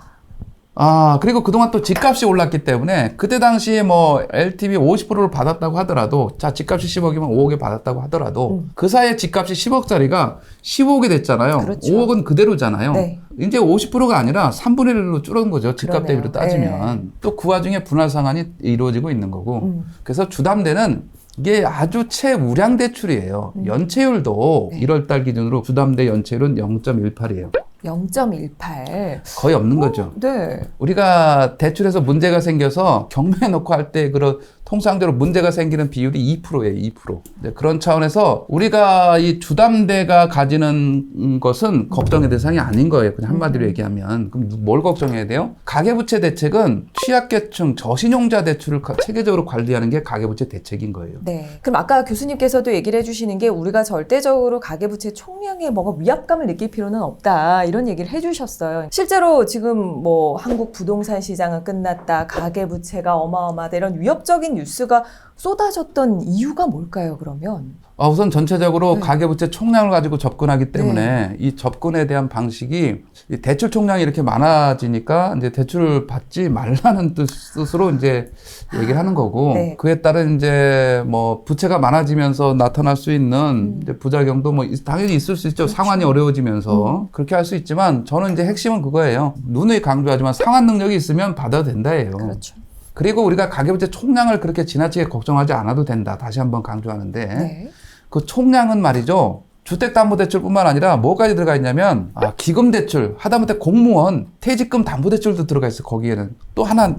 아, 그리고 그동안 또 집값이 올랐기 때문에 그때 당시에 뭐 LTV 50%를 받았다고 하더라도, 자, 집값이 10억이면 5억에 받았다고 하더라도 그 사이에 집값이 10억짜리가 15억이 됐잖아요. 그렇죠. 5억은 그대로잖아요. 네. 이제 50%가 아니라 3분의 1로 줄은 거죠. 집값 그러네요. 대비로 따지면. 또 그 와중에 분할 상환이 이루어지고 있는 거고. 그래서 주담대는 이게 아주 최우량 대출이에요. 연체율도 네. 1월 달 기준으로 주담대 연체율은 0.18이에요. 0.18. 거의 없는 거죠. 네. 우리가 대출에서 문제가 생겨서 경매에 놓고 할 때 그런 통상적으로 문제가 생기는 비율이 2%예요. 2%. 네, 그런 차원에서 우리가 이 주담대가 가지는 것은 걱정의 대상이 아닌 거예요. 그냥 한마디로 얘기하면. 그럼 뭘 걱정해야 돼요? 가계부채 대책은 취약계층, 저신용자 대출을 체계적으로 관리하는 게 가계부채 대책인 거예요. 네. 그럼 아까 교수님께서도 얘기를 해주시는 게 우리가 절대적으로 가계부채 총량에 뭐가 위압감을 느낄 필요는 없다. 이런 얘기를 해주셨어요. 실제로 지금 뭐 한국 부동산 시장은 끝났다. 가계부채가 어마어마하다. 이런 위협적인 뉴스가 쏟아졌던 이유가 뭘까요, 그러면? 우선 전체적으로 네. 가계부채 총량을 가지고 접근하기 때문에 이 접근에 대한 방식이 이 대출 총량이 이렇게 많아지니까 이제 대출을 받지 말라는 뜻으로 이제 얘기를 하는 거고, 네. 그에 따른 이제 뭐 부채가 많아지면서 나타날 수 있는 이제 부작용도 뭐 당연히 있을 수 있죠. 그렇죠. 상환이 어려워지면서 그렇게 할 수 있지만, 저는 이제 핵심은 그거예요. 누누이 강조하지만 상환 능력이 있으면 받아도 된다예요. 그렇죠. 그리고 우리가 가계부채 총량을 그렇게 지나치게 걱정하지 않아도 된다. 다시 한번 강조하는데, 네. 그 총량은 말이죠. 주택담보대출뿐만 아니라 뭐까지 들어가 있냐면, 기금대출, 하다못해 공무원, 퇴직금 담보대출도 들어가 있어요. 거기에는. 또 하나,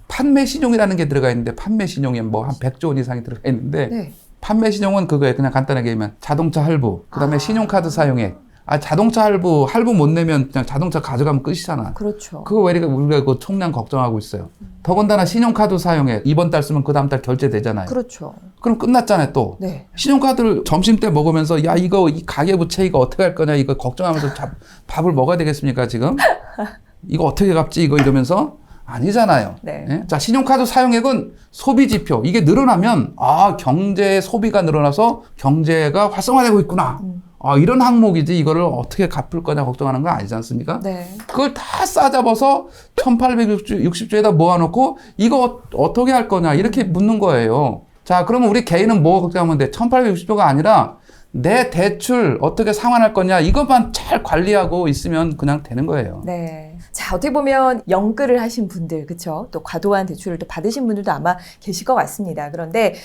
판매신용이라는 게 들어가 있는데, 판매신용에 뭐 한 100조 원 이상이 들어가 있는데, 네. 판매신용은 그거예요. 그냥 간단하게 얘기하면 자동차 할부, 그 다음에 신용카드 사용액. 자동차 할부 못 내면 그냥 자동차 가져가면 끝이잖아. 그렇죠. 그거 왜 우리가 그 총량 걱정하고 있어요. 더군다나 신용카드 사용액, 이번 달 쓰면 그 다음 달 결제되잖아요. 그렇죠. 그럼 끝났잖아요, 또. 네. 신용카드를 점심 때 먹으면서, 야, 이거, 이 가계부채 이거 어떻게 할 거냐, 이거 걱정하면서 밥을 먹어야 되겠습니까, 지금? 이거 어떻게 갚지, 이거 이러면서? 아니잖아요. 네. 예? 자, 신용카드 사용액은 소비 지표. 이게 늘어나면, 경제 소비가 늘어나서 경제가 활성화되고 있구나. 이런 항목이지, 이거를 어떻게 갚을 거냐 걱정하는 거 아니지 않습니까? 네. 그걸 다 싸잡아서 1860조에다 모아놓고 이거 어떻게 할 거냐 이렇게 묻는 거예요. 자, 그러면 우리 개인은 뭐 걱정하면 돼? 1860조가 아니라 내 대출 어떻게 상환할 거냐 이것만 잘 관리하고 있으면 그냥 되는 거예요. 네. 자, 어떻게 보면 영끌을 하신 분들, 그쵸? 또 과도한 대출을 또 받으신 분들도 아마 계실 것 같습니다. 그런데,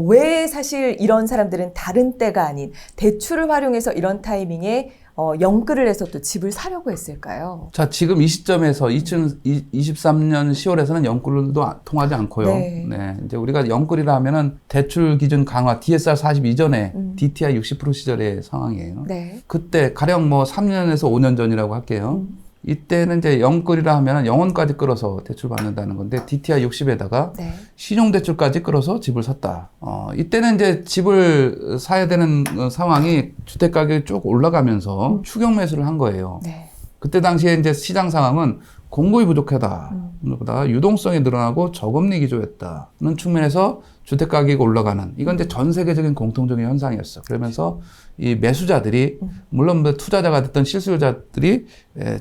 왜 사실 이런 사람들은 다른 때가 아닌 대출을 활용해서 이런 타이밍에 영끌을 해서 또 집을 사려고 했을까요? 자, 지금 이 시점에서 2023년 10월에서는 영끌도 통하지 않고요. 네. 이제 우리가 영끌이라 하면은 대출 기준 강화 DSR 40 이전에 DTI 60% 시절의 상황이에요. 네. 그때 가령 뭐 3년에서 5년 전이라고 할게요. 이때는 이제 영끌이라 하면은 영혼까지 끌어서 대출 받는다는 건데 DTI 60에다가 네. 신용대출까지 끌어서 집을 샀다. 이때는 이제 집을 사야 되는 상황이 주택 가격이 쭉 올라가면서 추격 매수를 한 거예요. 네. 그때 당시에 이제 시장 상황은 공급이 부족하다. 보다 유동성이 늘어나고 저금리 기조였다는 측면에서 주택 가격이 올라가는, 이건 이제 전 세계적인 공통적인 현상이었어. 그러면서 이 매수자들이, 물론 뭐 투자자가 됐던 실수요자들이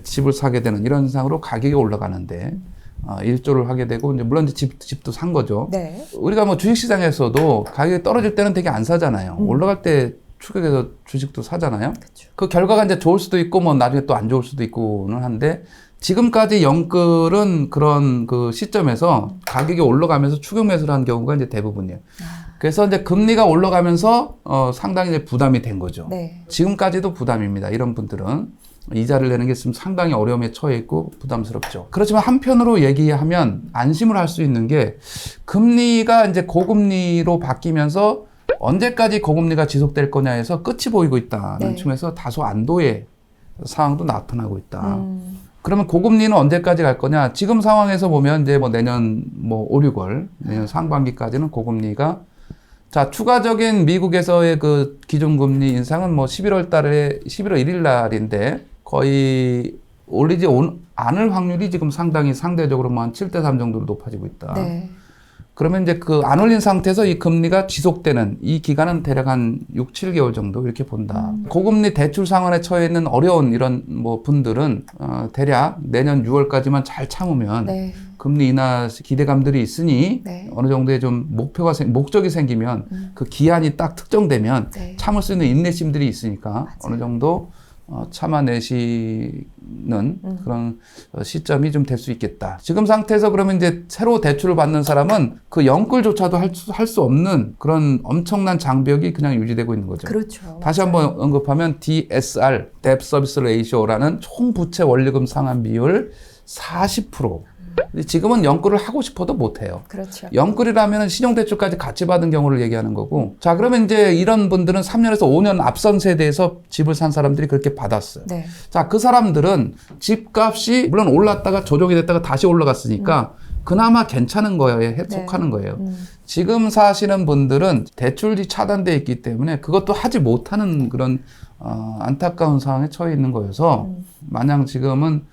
집을 사게 되는 이런 현상으로 가격이 올라가는데 일조를 하게 되고, 이제 물론 이제 집도 산 거죠. 네. 우리가 뭐 주식시장에서도 가격이 떨어질 때는 되게 안 사잖아요. 올라갈 때 추격해서 주식도 사잖아요. 그쵸. 그 결과가 이제 좋을 수도 있고 뭐 나중에 또 안 좋을 수도 있고는 한데, 지금까지 영끌은 그런 그 시점에서 가격이 올라가면서 추격 매수를 한 경우가 이제 대부분이에요. 그래서 이제 금리가 올라가면서 상당히 이제 부담이 된 거죠. 네. 지금까지도 부담입니다. 이런 분들은 이자를 내는 게 있으면 상당히 어려움에 처해 있고 부담스럽죠. 그렇지만 한편으로 얘기하면 안심을 할 수 있는 게, 금리가 이제 고금리로 바뀌면서 언제까지 고금리가 지속될 거냐 해서 끝이 보이고 있다는 네. 측면에서 다소 안도의 상황도 나타나고 있다. 그러면 고금리는 언제까지 갈 거냐? 지금 상황에서 보면 이제 뭐 내년 뭐 5, 6월, 내년 상반기까지는 고금리가, 자, 추가적인 미국에서의 그 기준금리 인상은 뭐 11월 1일 날인데, 거의 올리지 않을 확률이 지금 상당히 상대적으로 한 7대3 정도로 높아지고 있다. 네. 그러면 이제 그 안 올린 상태에서 이 금리가 지속되는 이 기간은 대략 한 6, 7개월 정도 이렇게 본다. 고금리 대출 상황에 처해 있는 어려운 이런 뭐 분들은 대략 내년 6월까지만 잘 참으면 네. 금리 인하 기대감들이 있으니 네. 어느 정도의 좀 목적이 생기면 그 기한이 딱 특정되면 네. 참을 수 있는 인내심들이 있으니까 맞아요. 어느 정도 참아내시는 그런 시점이 좀 될 수 있겠다. 지금 상태에서 그러면 이제 새로 대출을 받는 사람은 그 연끌조차도 할 수 없는 그런 엄청난 장벽이 그냥 유지되고 있는 거죠. 그렇죠. 다시 한번 언급하면 DSR, Debt Service Ratio라는 총 부채 원리금 상환 비율 40%. 지금은 연끌을 하고 싶어도 못해요. 그렇죠. 연끌이라면 신용대출까지 같이 받은 경우를 얘기하는 거고. 자, 그러면 이제 이런 분들은 3년에서 5년 앞선 세대에서 집을 산 사람들이 그렇게 받았어요. 네. 자, 그 사람들은 집값이 물론 올랐다가 조정이 됐다가 다시 올라갔으니까 그나마 괜찮은 거에 속하는 거예요. 지금 사시는 분들은 대출이 차단되어 있기 때문에 그것도 하지 못하는 그런 안타까운 상황에 처해 있는 거여서 마냥 지금은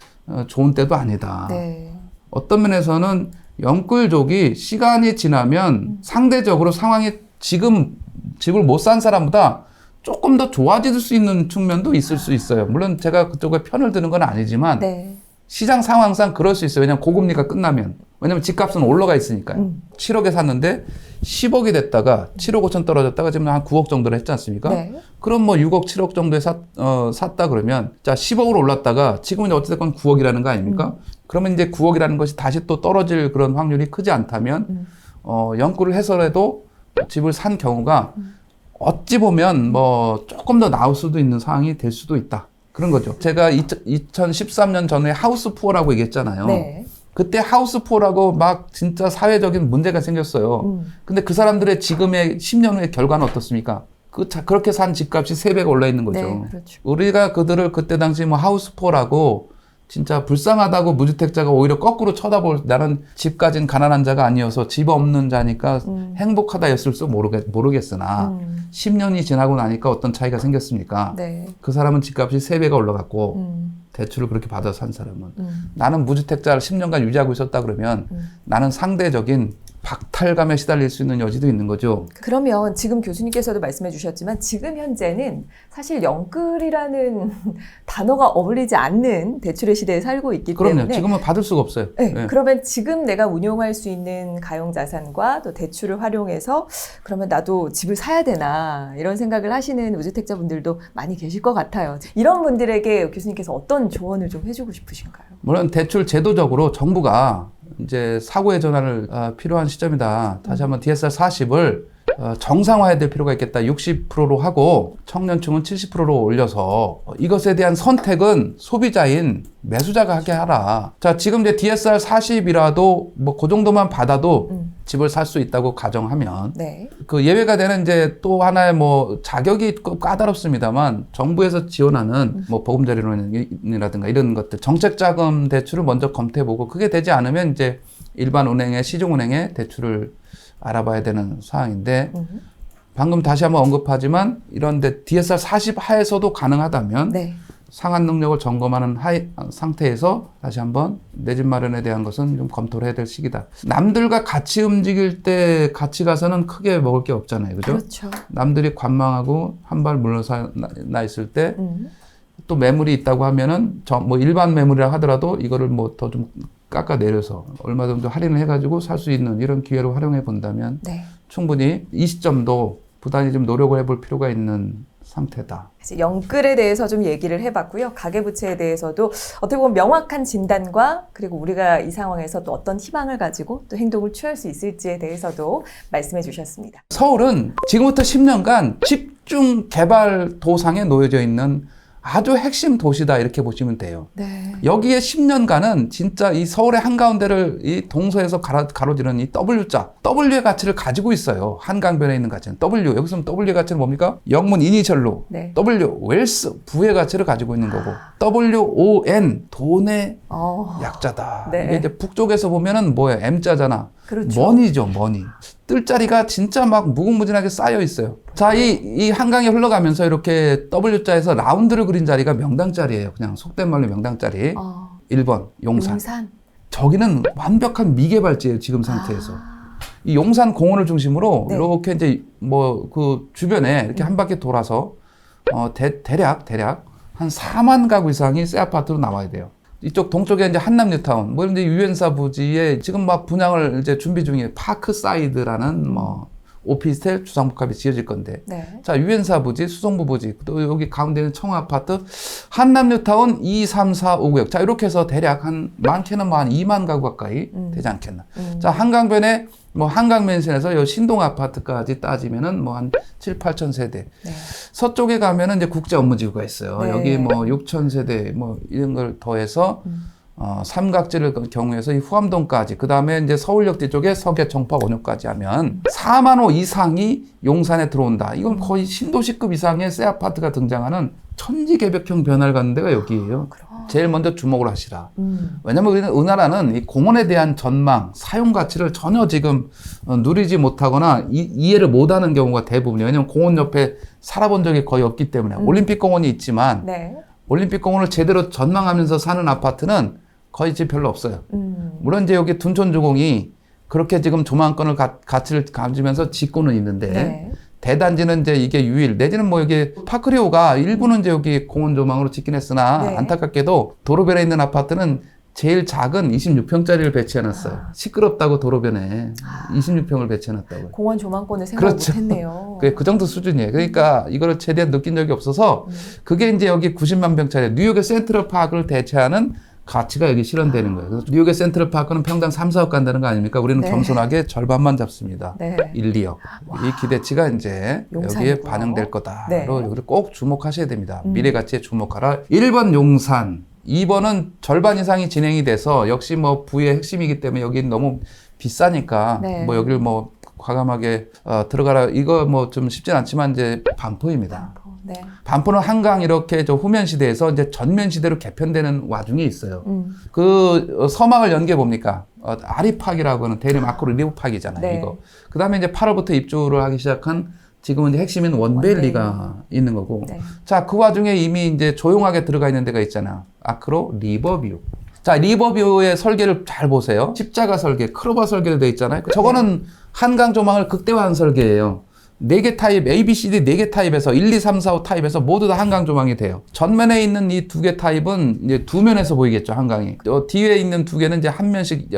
좋은 때도 아니다. 네. 어떤 면에서는 연끌족이 시간이 지나면 상대적으로 상황이 지금 집을 못 산 사람보다 조금 더 좋아질 수 있는 측면도 있을 수 있어요. 물론 제가 그쪽에 편을 드는 건 아니지만 네. 시장 상황상 그럴 수 있어요. 왜냐하면 고금리가 끝나면. 왜냐하면 집값은 올라가 있으니까요. 7억에 샀는데 10억이 됐다가 7억 5천 떨어졌다가 지금 한 9억 정도를 했지 않습니까? 네. 그럼 뭐 6억 7억 정도에 샀다 그러면 자 10억으로 올랐다가 지금은 어찌됐건 9억이라는 거 아닙니까? 그러면 이제 9억이라는 것이 다시 또 떨어질 그런 확률이 크지 않다면 연끌을 해서라도 집을 산 경우가 어찌 보면 뭐 조금 더 나을 수도 있는 상황이 될 수도 있다. 그런 거죠. 제가 2013년 전에 하우스 푸어라고 얘기했잖아요. 네. 그때 하우스 푸어라고 막 진짜 사회적인 문제가 생겼어요. 근데 그 사람들의 지금의 10년 후의 결과는 어떻습니까? 그렇게 산 집값이 3배가 올라 있는 거죠. 네, 그렇죠. 우리가 그들을 그때 당시 뭐 하우스 푸어라고 진짜 불쌍하다고 무주택자가 오히려 거꾸로 쳐다볼 나는 집 가진 가난한 자가 아니어서 집 없는 자니까 행복하다였을지 모르겠으나 10년이 지나고 나니까 어떤 차이가 생겼습니까? 네. 그 사람은 집값이 3배가 올라갔고 대출을 그렇게 받아서 산 사람은 나는 무주택자를 10년간 유지하고 있었다 그러면 나는 상대적인 박탈감에 시달릴 수 있는 여지도 있는 거죠. 그러면 지금 교수님께서도 말씀해 주셨지만 지금 현재는 사실 연끌이라는 단어가 어울리지 않는 대출의 시대에 살고 있기 그럼요. 때문에 지금은 받을 수가 없어요. 네, 네. 그러면 지금 내가 운용할 수 있는 가용자산과 또 대출을 활용해서 그러면 나도 집을 사야 되나 이런 생각을 하시는 무주택자분들도 많이 계실 것 같아요. 이런 분들에게 교수님께서 어떤 조언을 좀 해주고 싶으신가요? 물론 대출 제도적으로 정부가 이제 사고의 전환을 필요한 시점이다. 다시 한번 DSR 40을 정상화해야 될 필요가 있겠다. 60%로 하고 청년층은 70%로 올려서 이것에 대한 선택은 소비자인 매수자가 하게 하라. 자, 지금 이제 DSR 40이라도 뭐 그 정도만 받아도 집을 살 수 있다고 가정하면 네. 그 예외가 되는 이제 또 하나의 뭐 자격이 까다롭습니다만 정부에서 지원하는 뭐 보금자리론이라든가 이런 것들 정책 자금 대출을 먼저 검토해보고 그게 되지 않으면 이제 일반 은행에 시중은행에 대출을 알아봐야 되는 상황인데 방금 다시 한번 언급하지만 이런데 DSR 40 하에서도 가능하다면 네. 상환 능력을 점검하는 상태에서 다시 한번 내 집 마련에 대한 것은 좀 검토를 해야 될 시기다. 남들과 같이 움직일 때 같이 가서는 크게 먹을 게 없잖아요. 그죠? 그렇죠. 남들이 관망하고 한 발 물러서 나 있을 때 또 매물이 있다고 하면은 뭐 일반 매물이라 하더라도 이거를 뭐 더 좀 깎아 내려서 얼마 정도 할인을 해가지고 살 수 있는 이런 기회로 활용해 본다면 네. 충분히 이 시점도 부단히 좀 노력을 해볼 필요가 있는 상태다. 연끌에 대해서 좀 얘기를 해봤고요. 가계부채에 대해서도 어떻게 보면 명확한 진단과 그리고 우리가 이 상황에서 또 어떤 희망을 가지고 또 행동을 취할 수 있을지에 대해서도 말씀해 주셨습니다. 서울은 지금부터 10년간 집중 개발 도상에 놓여져 있는 아주 핵심 도시다 이렇게 보시면 돼요. 네. 여기에 10년간은 진짜 이 서울의 한가운데를 이 동서에서 가로지르는 이 W자, W의 가치를 가지고 있어요. 한강변에 있는 가치는 W. 여기서 W의 가치는 뭡니까? 영문 이니셜로 네. W, 웰스, 부의 가치를 가지고 있는 거고 WON, 돈의 약자다. 네. 이게 이제 북쪽에서 보면은 뭐예요? M자잖아. 그렇죠. 머니죠, 머니. 뜰 자리가 진짜 막 무궁무진하게 쌓여 있어요. 자, 이 한강이 흘러가면서 이렇게 W자에서 라운드를 그린 자리가 명당 자리예요. 그냥 속된 말로 명당 자리. 1번 용산. 저기는 완벽한 미개발지예요, 지금 상태에서. 이 용산 공원을 중심으로 네. 이렇게 이제 뭐 그 주변에 이렇게 한 바퀴 돌아서 대략 한 4만 가구 이상이 새 아파트로 나와야 돼요. 이쪽 동쪽에 이제 한남 뉴타운, 뭐 이제 유엔사 부지에 지금 막 분양을 이제 준비 중에 파크사이드라는 뭐 오피스텔 주상복합이 지어질 건데. 네. 자, 유엔사 부지, 수성구 부지, 또 여기 가운데는 청아 아파트, 한남 뉴타운 2, 3, 4, 5구역. 자, 이렇게 해서 대략 많게는 뭐 한 2만 가구 가까이 되지 않겠나. 자, 한강변에 뭐 한강맨션에서 요 신동 아파트까지 따지면은 뭐 한 7, 8천 세대. 네. 서쪽에 가면은 이제 국제 업무지구가 있어요. 네. 여기 뭐 6천 세대 뭐 이런 걸 더해서 삼각지를 경우에서 이 후암동까지, 그 다음에 이제 서울역 뒤쪽에 서계, 청파, 원효까지 하면 4만 호 이상이 용산에 들어온다. 이건 거의 신도시급 이상의 새 아파트가 등장하는 천지개벽형 변화를 갖는 데가 여기예요. 제일 먼저 주목을 하시라. 왜냐면 우리는 우리나라는 이 공원에 대한 전망, 사용 가치를 전혀 지금 누리지 못하거나 이해를 못하는 경우가 대부분이에요. 왜냐면 공원 옆에 살아본 적이 거의 없기 때문에. 올림픽 공원이 있지만 네. 올림픽 공원을 제대로 전망하면서 사는 아파트는 거의 지금 별로 없어요. 물론 이제 여기 둔촌주공이 그렇게 지금 조망권을 가치를 가지면서 짓고는 있는데 네. 대단지는 이제 이게 유일, 내지는 뭐 여기 파크리오가 일부는 이제 여기 공원 조망으로 짓긴 했으나 네. 안타깝게도 도로변에 있는 아파트는 제일 작은 26평짜리를 배치해놨어요. 시끄럽다고 도로변에 26평을 배치해놨다고요. 공원 조망권을 생각 그렇죠. 못했네요. 그 정도 수준이에요. 그러니까 이거를 최대한 느낀 적이 없어서 그게 이제 여기 90만 평짜리 뉴욕의 센트럴 파크를 대체하는 가치가 여기 실현되는 거예요. 그래서 뉴욕의 센트럴 파크는 평당 3, 4억 간다는 거 아닙니까? 우리는 네. 겸손하게 절반만 잡습니다. 네. 1, 2억. 이 기대치가 이제 용산이고요. 여기에 반영될 거다. 네. 여기를 꼭 주목하셔야 됩니다. 미래 가치에 주목하라. 1번 용산, 2번은 절반 이상이 진행이 돼서 역시 뭐 부의 핵심이기 때문에 여기는 너무 비싸니까 네. 뭐 여기를 뭐 과감하게 들어가라. 이거 뭐 좀 쉽진 않지만 이제 반포입니다. 네. 반포는 한강 이렇게 저 후면 시대에서 이제 전면 시대로 개편되는 와중에 있어요. 그 서막을 연 게 뭡니까? 아리팍이라고 하는 대림 아크로 리브팍이잖아요. 네. 이거. 그 다음에 이제 8월부터 입주를 하기 시작한 지금은 이제 핵심인 원베일리가 있는 거고. 네. 자, 그 와중에 이미 이제 조용하게 들어가 있는 데가 있잖아. 아크로 리버뷰. 자, 리버뷰의 설계를 잘 보세요. 십자가 설계, 크로바 설계로 되어 있잖아요. 저거는 한강 조망을 극대화한 설계예요. 4개 타입, A, B, C, D 4개 타입에서 1, 2, 3, 4, 5 타입에서 모두 다 한강 조망이 돼요. 전면에 있는 이 2개 타입은 이제 두 면에서 보이겠죠, 한강이. 뒤에 있는 2개는 이제 한 면씩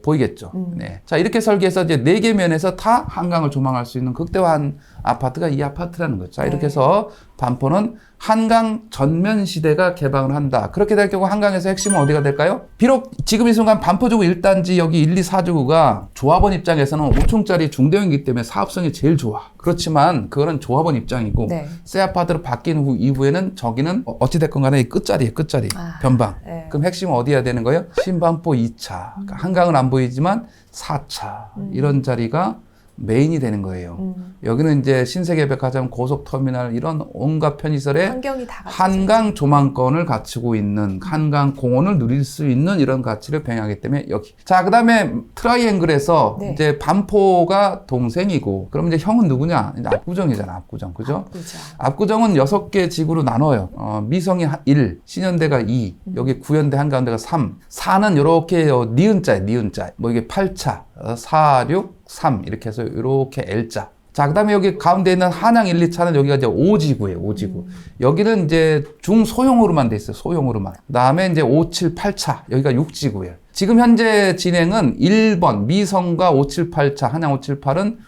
보이겠죠. 네. 자, 이렇게 설계해서 이제 4개 면에서 다 한강을 조망할 수 있는 극대화한 아파트가 이 아파트라는 거죠. 자, 이렇게 해서 반포는 한강 전면 시대가 개방을 한다. 그렇게 될 경우 한강에서 핵심은 어디가 될까요? 비록 지금 이 순간 반포주구 1단지 여기 1, 2, 4주구가 조합원 입장에서는 5층짜리 중대형이기 때문에 사업성이 제일 좋아. 그렇지만 그거는 조합원 입장이고 네. 새 아파트로 바뀐 후 이후에는 저기는 어찌됐건 간에 이 끝자리에 끝자리. 변방. 네. 그럼 핵심은 어디야 되는 거예요? 신반포 2차. 그러니까 한강은 안 보이지만 4차. 이런 자리가 메인이 되는 거예요. 여기는 이제 신세계백화점, 고속터미널 이런 온갖 편의시설에 환경이 다 같이 한강 조망권을 갖추고 있는 한강 공원을 누릴 수 있는 이런 가치를 병행하기 때문에 여기. 자, 그 다음에 트라이앵글에서 네. 이제 반포가 동생이고, 그럼 이제 형은 누구냐? 이제 압구정이잖아, 압구정. 그죠? 그렇죠. 압구정은 6개 지구로 나눠요. 미성이 1, 신현대가 2, 여기 구현대 한가운데가 3, 4는 이렇게 니은자에 니은자. 뭐 이게 8차, 4, 6, 3 이렇게 해서 이렇게 L자. 자, 그 다음에 여기 가운데 있는 한양 1, 2차는 여기가 이제 5지구예요, 5지구. 여기는 이제 중소형으로만 돼 있어요, 소형으로만. 그 다음에 이제 5, 7, 8차, 여기가 6지구예요. 지금 현재 진행은 1번 미성과 5, 7, 8차, 한양 5, 7, 8은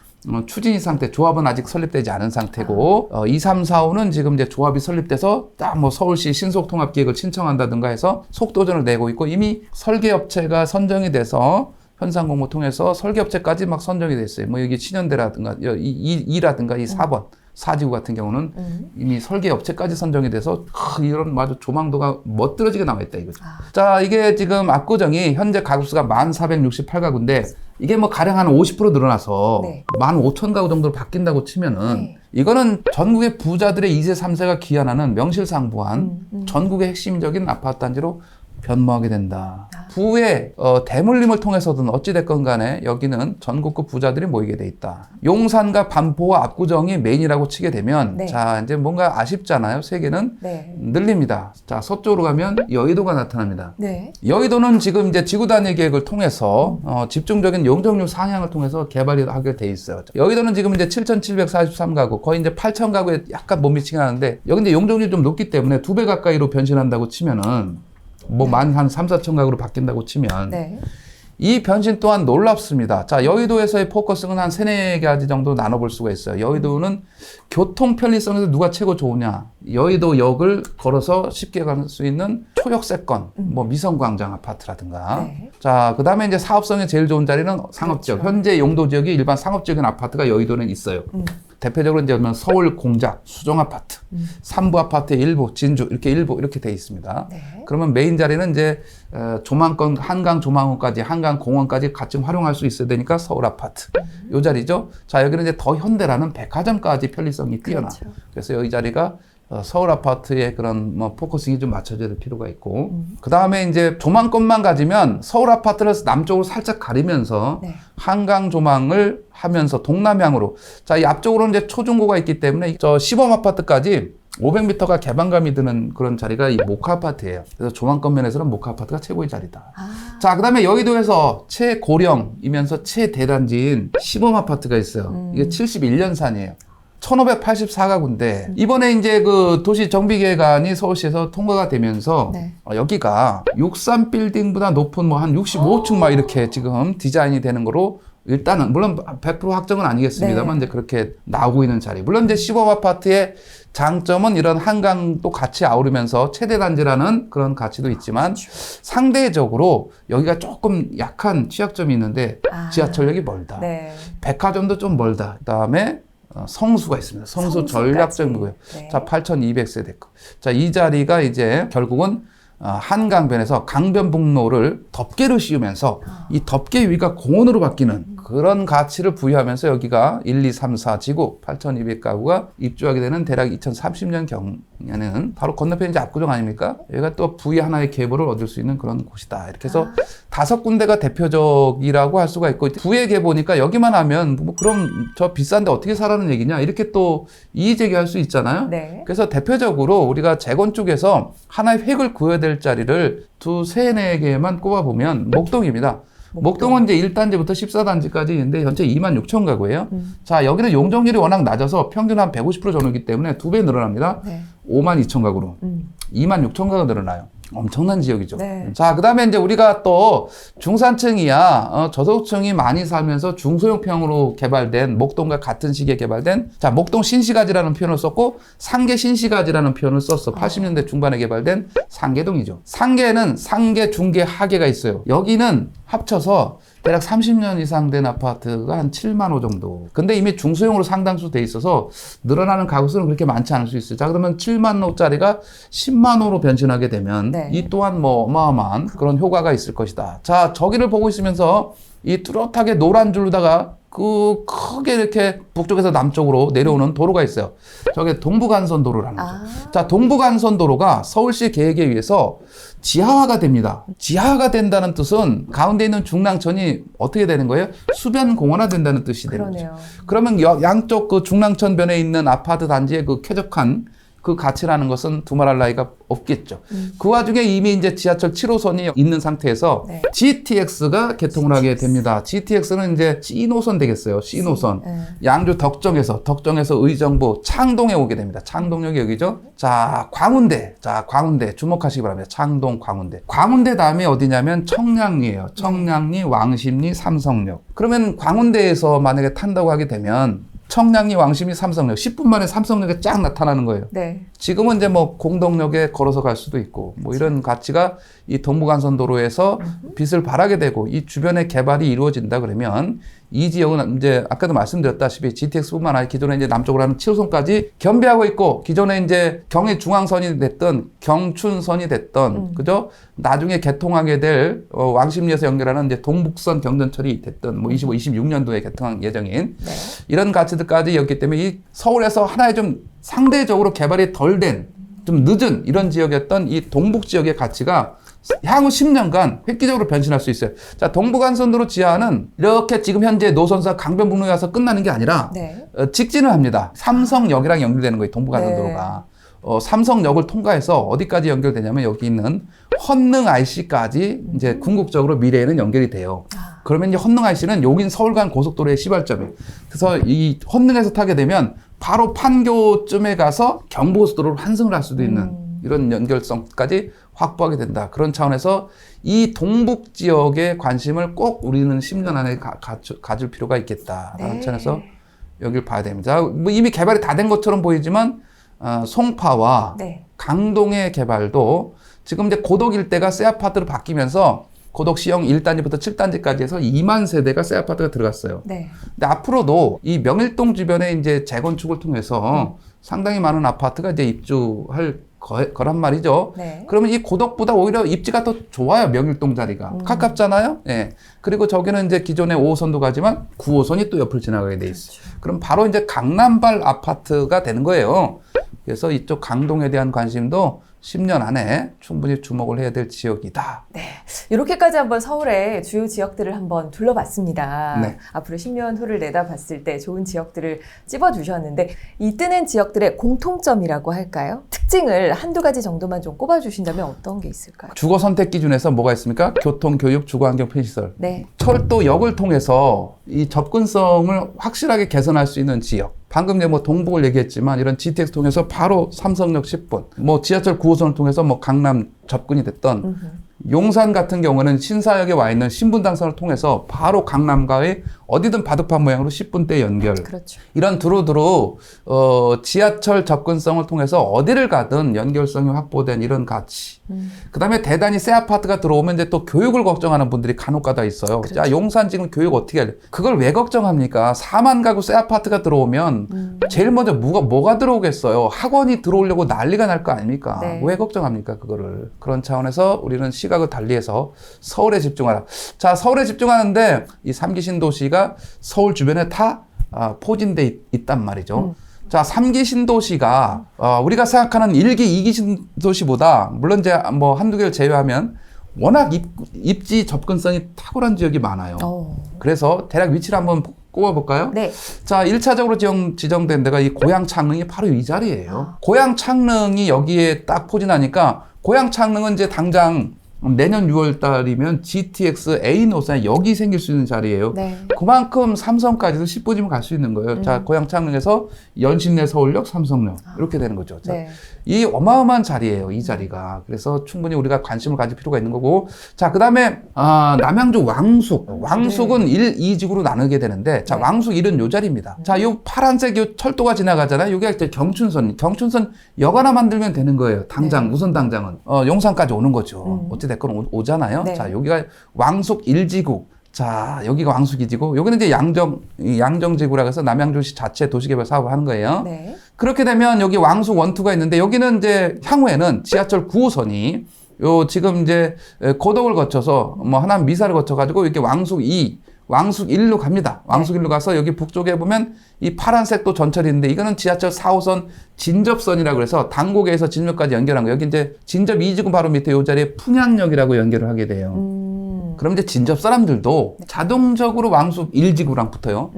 추진이 상태, 조합은 아직 설립되지 않은 상태고, 2, 3, 4, 5는 지금 이제 조합이 설립돼서 딱 뭐 서울시 신속통합기획을 신청한다든가 해서 속도전을 내고 있고, 이미 설계업체가 선정이 돼서 현상공모 통해서 설계업체까지 막 선정이 됐어요. 뭐 여기 신현대라든가, 이라든가 이 4번, 4지구 같은 경우는 이미 설계업체까지 선정이 돼서 이런 마주 조망도가 멋들어지게 나와 있다 이거죠. 자, 이게 지금 압구정이 현재 가구수가 1468가구인데 이게 뭐 가령 한 50% 늘어나서 네. 15,000가구 정도로 바뀐다고 치면은 네. 이거는 전국의 부자들의 2세, 3세가 기한하는 명실상부한 전국의 핵심적인 아파트 단지로 변모하게 된다. 부의 대물림을 통해서든 어찌됐건 간에 여기는 전국구 부자들이 모이게 돼 있다. 용산과 반포와 압구정이 메인이라고 치게 되면 네. 자 이제 뭔가 아쉽잖아요. 세계는 네. 늘립니다. 자 서쪽으로 가면 여의도가 나타납니다. 네. 여의도는 지금 이제 지구단위 계획을 통해서 집중적인 용적률 상향을 통해서 개발이 하게 돼 있어요. 여의도는 지금 이제 7,743가구, 거의 이제 8,000가구에 약간 못 미치긴 하는데 여기 이제 용적률이 좀 높기 때문에 2배 가까이로 변신한다고 치면은 뭐 만 한 3, 4천 가구로 바뀐다고 치면 네. 이 변신 또한 놀랍습니다. 자, 여의도에서의 포커스는 한 3-4가지 정도 나눠볼 수가 있어요. 여의도는 교통 편리성에서 누가 최고 좋으냐. 여의도역을 걸어서 쉽게 갈 수 있는 초역세권, 뭐 미성광장 아파트라든가. 네. 자, 그 다음에 이제 사업성에 제일 좋은 자리는 상업지역. 그렇죠. 현재 용도 지역이 일반 상업지역인 아파트가 여의도는 있어요. 대표적으로 이제 서울 공작, 수정 아파트, 삼부 아파트의 일부, 진주 이렇게 일부 이렇게 돼 있습니다. 네. 그러면 메인 자리는 이제 조망권 한강 조망원까지 한강 공원까지 같이 활용할 수 있어야 되니까 서울 아파트 요 자리죠. 자 여기는 이제 더 현대라는 백화점까지 편리성이 뛰어나. 그렇죠. 그래서 여기 자리가 서울 아파트의 그런 뭐 포커싱이 좀 맞춰져야 될 필요가 있고 그 다음에 이제 조망권만 가지면 서울 아파트를 남쪽으로 살짝 가리면서 네. 한강 조망을 하면서 동남향으로 자 이 앞쪽으로는 이제 초중고가 있기 때문에 저 시범 아파트까지 500m가 개방감이 드는 그런 자리가 이 모카 아파트예요. 그래서 조망권 면에서는 모카 아파트가 최고의 자리다. 자, 그 다음에 여의도에서 최고령이면서 최대단지인 시범 아파트가 있어요. 이게 71년산이에요. 1584가구인데 이번에 이제 그 도시 정비계획안이 서울시에서 통과가 되면서 네. 여기가 63빌딩보다 높은 뭐 한 65층 막 이렇게 지금 디자인이 되는 거로 일단은 물론 100% 확정은 아니겠습니다만 네. 이제 그렇게 나오고 있는 자리. 물론 이제 시범 아파트의 장점은 이런 한강도 같이 아우르면서 최대 단지라는 그런 가치도 있지만 상대적으로 여기가 조금 약한 취약점이 있는데 지하철역이 멀다. 네. 백화점도 좀 멀다. 그다음에 성수가 있습니다. 성수 성수까지. 전략적이고요. 네. 자, 8,200세대. 자, 이 자리가 이제 결국은 한강변에서 강변북로를 덮개를 씌우면서 이 덮개 위가 공원으로 바뀌는 그런 가치를 부여하면서 여기가 1, 2, 3, 4 지구 8,200가구가 입주하게 되는 대략 2030년 경에는 바로 건너편 이제 압구정 아닙니까? 여기가 또 부의 하나의 계보를 얻을 수 있는 그런 곳이다. 이렇게 해서 5군데가 대표적이라고 할 수가 있고 부의 계보니까 여기만 하면 뭐 그럼 저 비싼데 어떻게 사라는 얘기냐 이렇게 또 이의 제기할 수 있잖아요. 네. 그래서 대표적으로 우리가 재건축에서 하나의 획을 그어야 될 자리를 2, 3, 4개만 꼽아보면 목동입니다. 목동은 이제 1단지부터 14단지까지 있는데 현재 26,000가구예요. 자, 여기는 용적률이 워낙 낮아서 평균 한 150% 정도이기 때문에 2배 늘어납니다. 네. 52,000가구로. 26,000가구 늘어나요. 엄청난 지역이죠. 네. 자, 그 다음에 이제 우리가 또 중산층이야, 저소득층이 많이 살면서 중소형평으로 개발된, 목동과 같은 시기에 개발된, 자, 목동 신시가지라는 표현을 썼고, 상계 신시가지라는 표현을 썼어. 80년대 중반에 개발된 상계동이죠. 상계는 상계, 중계, 하계가 있어요. 여기는 합쳐서 대략 30년 이상 된 아파트가 한 7만 호 정도. 근데 이미 중소형으로 상당수 돼 있어서 늘어나는 가구 수는 그렇게 많지 않을 수 있어요. 자, 그러면 7만 호짜리가 10만 호로 변신하게 되면 네. 이 또한 뭐 어마어마한 그런 효과가 있을 것이다. 자, 저기를 보고 있으면서 이 뚜렷하게 노란 줄로다가 그 크게 이렇게 북쪽에서 남쪽으로 내려오는 도로가 있어요. 저게 동부간선도로라는 거죠. 자, 동부간선도로가 서울시 계획에 의해서 지하화가 됩니다. 지하화가 된다는 뜻은 가운데 있는 중랑천이 어떻게 되는 거예요? 수변 공원화된다는 뜻이 되는 거죠. 그러네요. 그러면 양쪽 그 중랑천 변에 있는 아파트 단지의 그 쾌적한 그 가치라는 것은 두말할 나위가 없겠죠. 그 와중에 이미 이제 지하철 7호선이 있는 상태에서 네. GTX가 개통을 하게 됩니다. GTX는 이제 C노선 되겠어요. C노선. 네. 양주 덕정에서 의정부 창동에 오게 됩니다. 창동역이 여기죠. 자, 광운대. 자, 광운대 주목하시기 바랍니다. 창동, 광운대. 광운대 다음에 어디냐면 청량리예요. 청량리, 왕십리, 삼성역. 그러면 광운대에서 만약에 탄다고 하게 되면 청량리, 왕십리, 삼성역 10분 만에 삼성역에 쫙 나타나는 거예요. 네. 지금은 이제 뭐 공동역에 걸어서 갈 수도 있고 뭐 이런 가치가 이 동부간선도로에서 빛을 발하게 되고 이 주변에 개발이 이루어진다 그러면 이 지역은 이제 아까도 말씀드렸다시피 GTX뿐만 아니라 기존에 이제 남쪽으로 하는 7호선까지 겸비하고 있고 기존에 이제 경의중앙선이 됐던 경춘선이 됐던 그죠? 나중에 개통하게 될 왕십리에서 연결하는 이제 동북선 경전철이 됐던 뭐 26년도에 개통한 예정인 네. 이런 가치들까지였기 때문에 이 서울에서 하나의 좀 상대적으로 개발이 덜 된 좀 늦은 이런 지역이었던 이 동북 지역의 가치가 향후 10년간 획기적으로 변신할 수 있어요. 자, 동부간선도로 지하는 이렇게 지금 현재 노선사 강변북로에 와서 끝나는 게 아니라 네. 직진을 합니다. 삼성역이랑 연결되는 거예요. 동부간선도로가. 삼성역을 통과해서 어디까지 연결되냐면 여기 있는 헌능 IC까지 이제 궁극적으로 미래에는 연결이 돼요. 그러면 이제 헌능 IC는 여긴 서울 간 고속도로의 시발점이에요. 그래서 이 헌능에서 타게 되면 바로 판교쯤에 가서 경부고속도로로 환승을 할 수도 있는 이런 연결성까지 확보하게 된다. 그런 차원에서 이 동북 지역의 관심을 꼭 우리는 10년 안에 가질 필요가 있겠다라는 네. 차원에서 여기를 봐야 됩니다. 뭐 이미 개발이 다 된 것처럼 보이지만 송파와 네. 강동의 개발도 지금 이제 고덕 일대가 새 아파트로 바뀌면서 고덕 시형 1단지부터 7단지까지 해서 2만 세대가 새 아파트가 들어갔어요. 네. 근데 앞으로도 이 명일동 주변에 이제 재건축을 통해서 상당히 많은 아파트가 이제 입주할 거란 말이죠. 네. 그러면 이 고덕보다 오히려 입지가 더 좋아요. 명일동 자리가. 가깝잖아요. 예. 그리고 저기는 이제 기존의 5호선도 가지만 9호선이 또 옆을 지나가게 돼 있어요. 그럼 바로 이제 강남발 아파트가 되는 거예요. 그래서 이쪽 강동에 대한 관심도 10년 안에 충분히 주목을 해야 될 지역이다. 네. 이렇게까지 한번 서울의 주요 지역들을 한번 둘러봤습니다. 네. 앞으로 10년 후를 내다봤을 때 좋은 지역들을 찝어주셨는데 이 뜨는 지역들의 공통점이라고 할까요? 특징을 한두 가지 정도만 좀 꼽아주신다면 어떤 게 있을까요? 주거 선택 기준에서 뭐가 있습니까? 교통, 교육, 주거 환경, 편의시설. 네. 철도역을 통해서 이 접근성을 확실하게 개선할 수 있는 지역. 방금 이제 뭐 동북을 얘기했지만 이런 GTX 통해서 바로 삼성역 10분, 뭐 지하철 9호선을 통해서 뭐 강남 접근이 됐던 용산 같은 경우는 신사역에 와 있는 신분당선을 통해서 바로 강남과의 어디든 바둑판 모양으로 10분대 연결. 그렇죠. 이런 두루두루 지하철 접근성을 통해서 어디를 가든 연결성이 확보된 이런 가치. 그다음에 대단히 새 아파트가 들어오면 이제 또 교육을 걱정하는 분들이 간혹가다 있어요. 그렇죠. 자, 용산 지금 교육 어떻게 할래? 그걸 왜 걱정합니까? 4만 가구 새 아파트가 들어오면 제일 먼저 뭐가 들어오겠어요? 학원이 들어오려고 난리가 날 거 아닙니까? 네. 왜 걱정합니까? 그거를. 그런 차원에서 우리는 시각을 달리해서 서울에 집중하라. 자, 서울에 집중하는데 이 3기 신도시가 서울 주변에 다 포진돼 있단 말이죠. 자, 3기 신도시가 우리가 생각하는 1기, 2기 신도시보다 물론 이제 뭐 한두 개를 제외하면 워낙 입지 접근성이 탁월한 지역이 많아요. 그래서 대략 위치를 한번 꼽아볼까요? 네. 자, 1차적으로 지정된 데가 이 고양 창릉이 바로 이 자리예요. 고양 창릉이 여기에 딱 포진하니까 고양 창릉은 이제 당장 내년 6월 달이면 GTX A 노선에 여기 생길 수 있는 자리예요. 네. 그만큼 삼성까지도 10분이면 갈 수 있는 거예요. 자, 고양 창릉에서 연신내 서울역, 삼성역 이렇게 되는 거죠. 자, 네. 이 어마어마한 자리예요, 이 자리가. 그래서 충분히 우리가 관심을 가질 필요가 있는 거고. 자, 그다음에 남양주 왕숙은 1, 2지구로 나누게 되는데, 자, 네. 왕숙 1은 요 자리입니다. 자, 요 파란색 요 철도가 지나가잖아요. 요게 이제 경춘선 역 하나 만들면 되는 거예요. 당장 우선 당장은 용산까지 오는 거죠. 어찌 됐건 오잖아요. 네. 자, 여기가 왕숙 1지구. 자, 여기가 왕숙 2지구. 여기는 이제 양정지구라고 해서 남양주시 자체 도시개발 사업을 하는 거예요. 네. 그렇게 되면 여기 왕숙 1, 2가 있는데 여기는 이제 향후에는 지하철 9호선이 요 지금 이제 고덕을 거쳐서 뭐 하남 미사를 거쳐가지고 이렇게 왕숙 2, 왕숙 1로 갑니다. 왕숙 1로 가서 여기 북쪽에 보면 이 파란색도 전철이 있는데 이거는 지하철 4호선 진접선이라고 그래서 당곡에서 진접까지 연결한 거예요. 여기 이제 진접 2지구 바로 밑에 요 자리에 풍양역이라고 연결을 하게 돼요. 그럼 이제 진접 사람들도 자동적으로 왕숙 1지구랑 붙어요.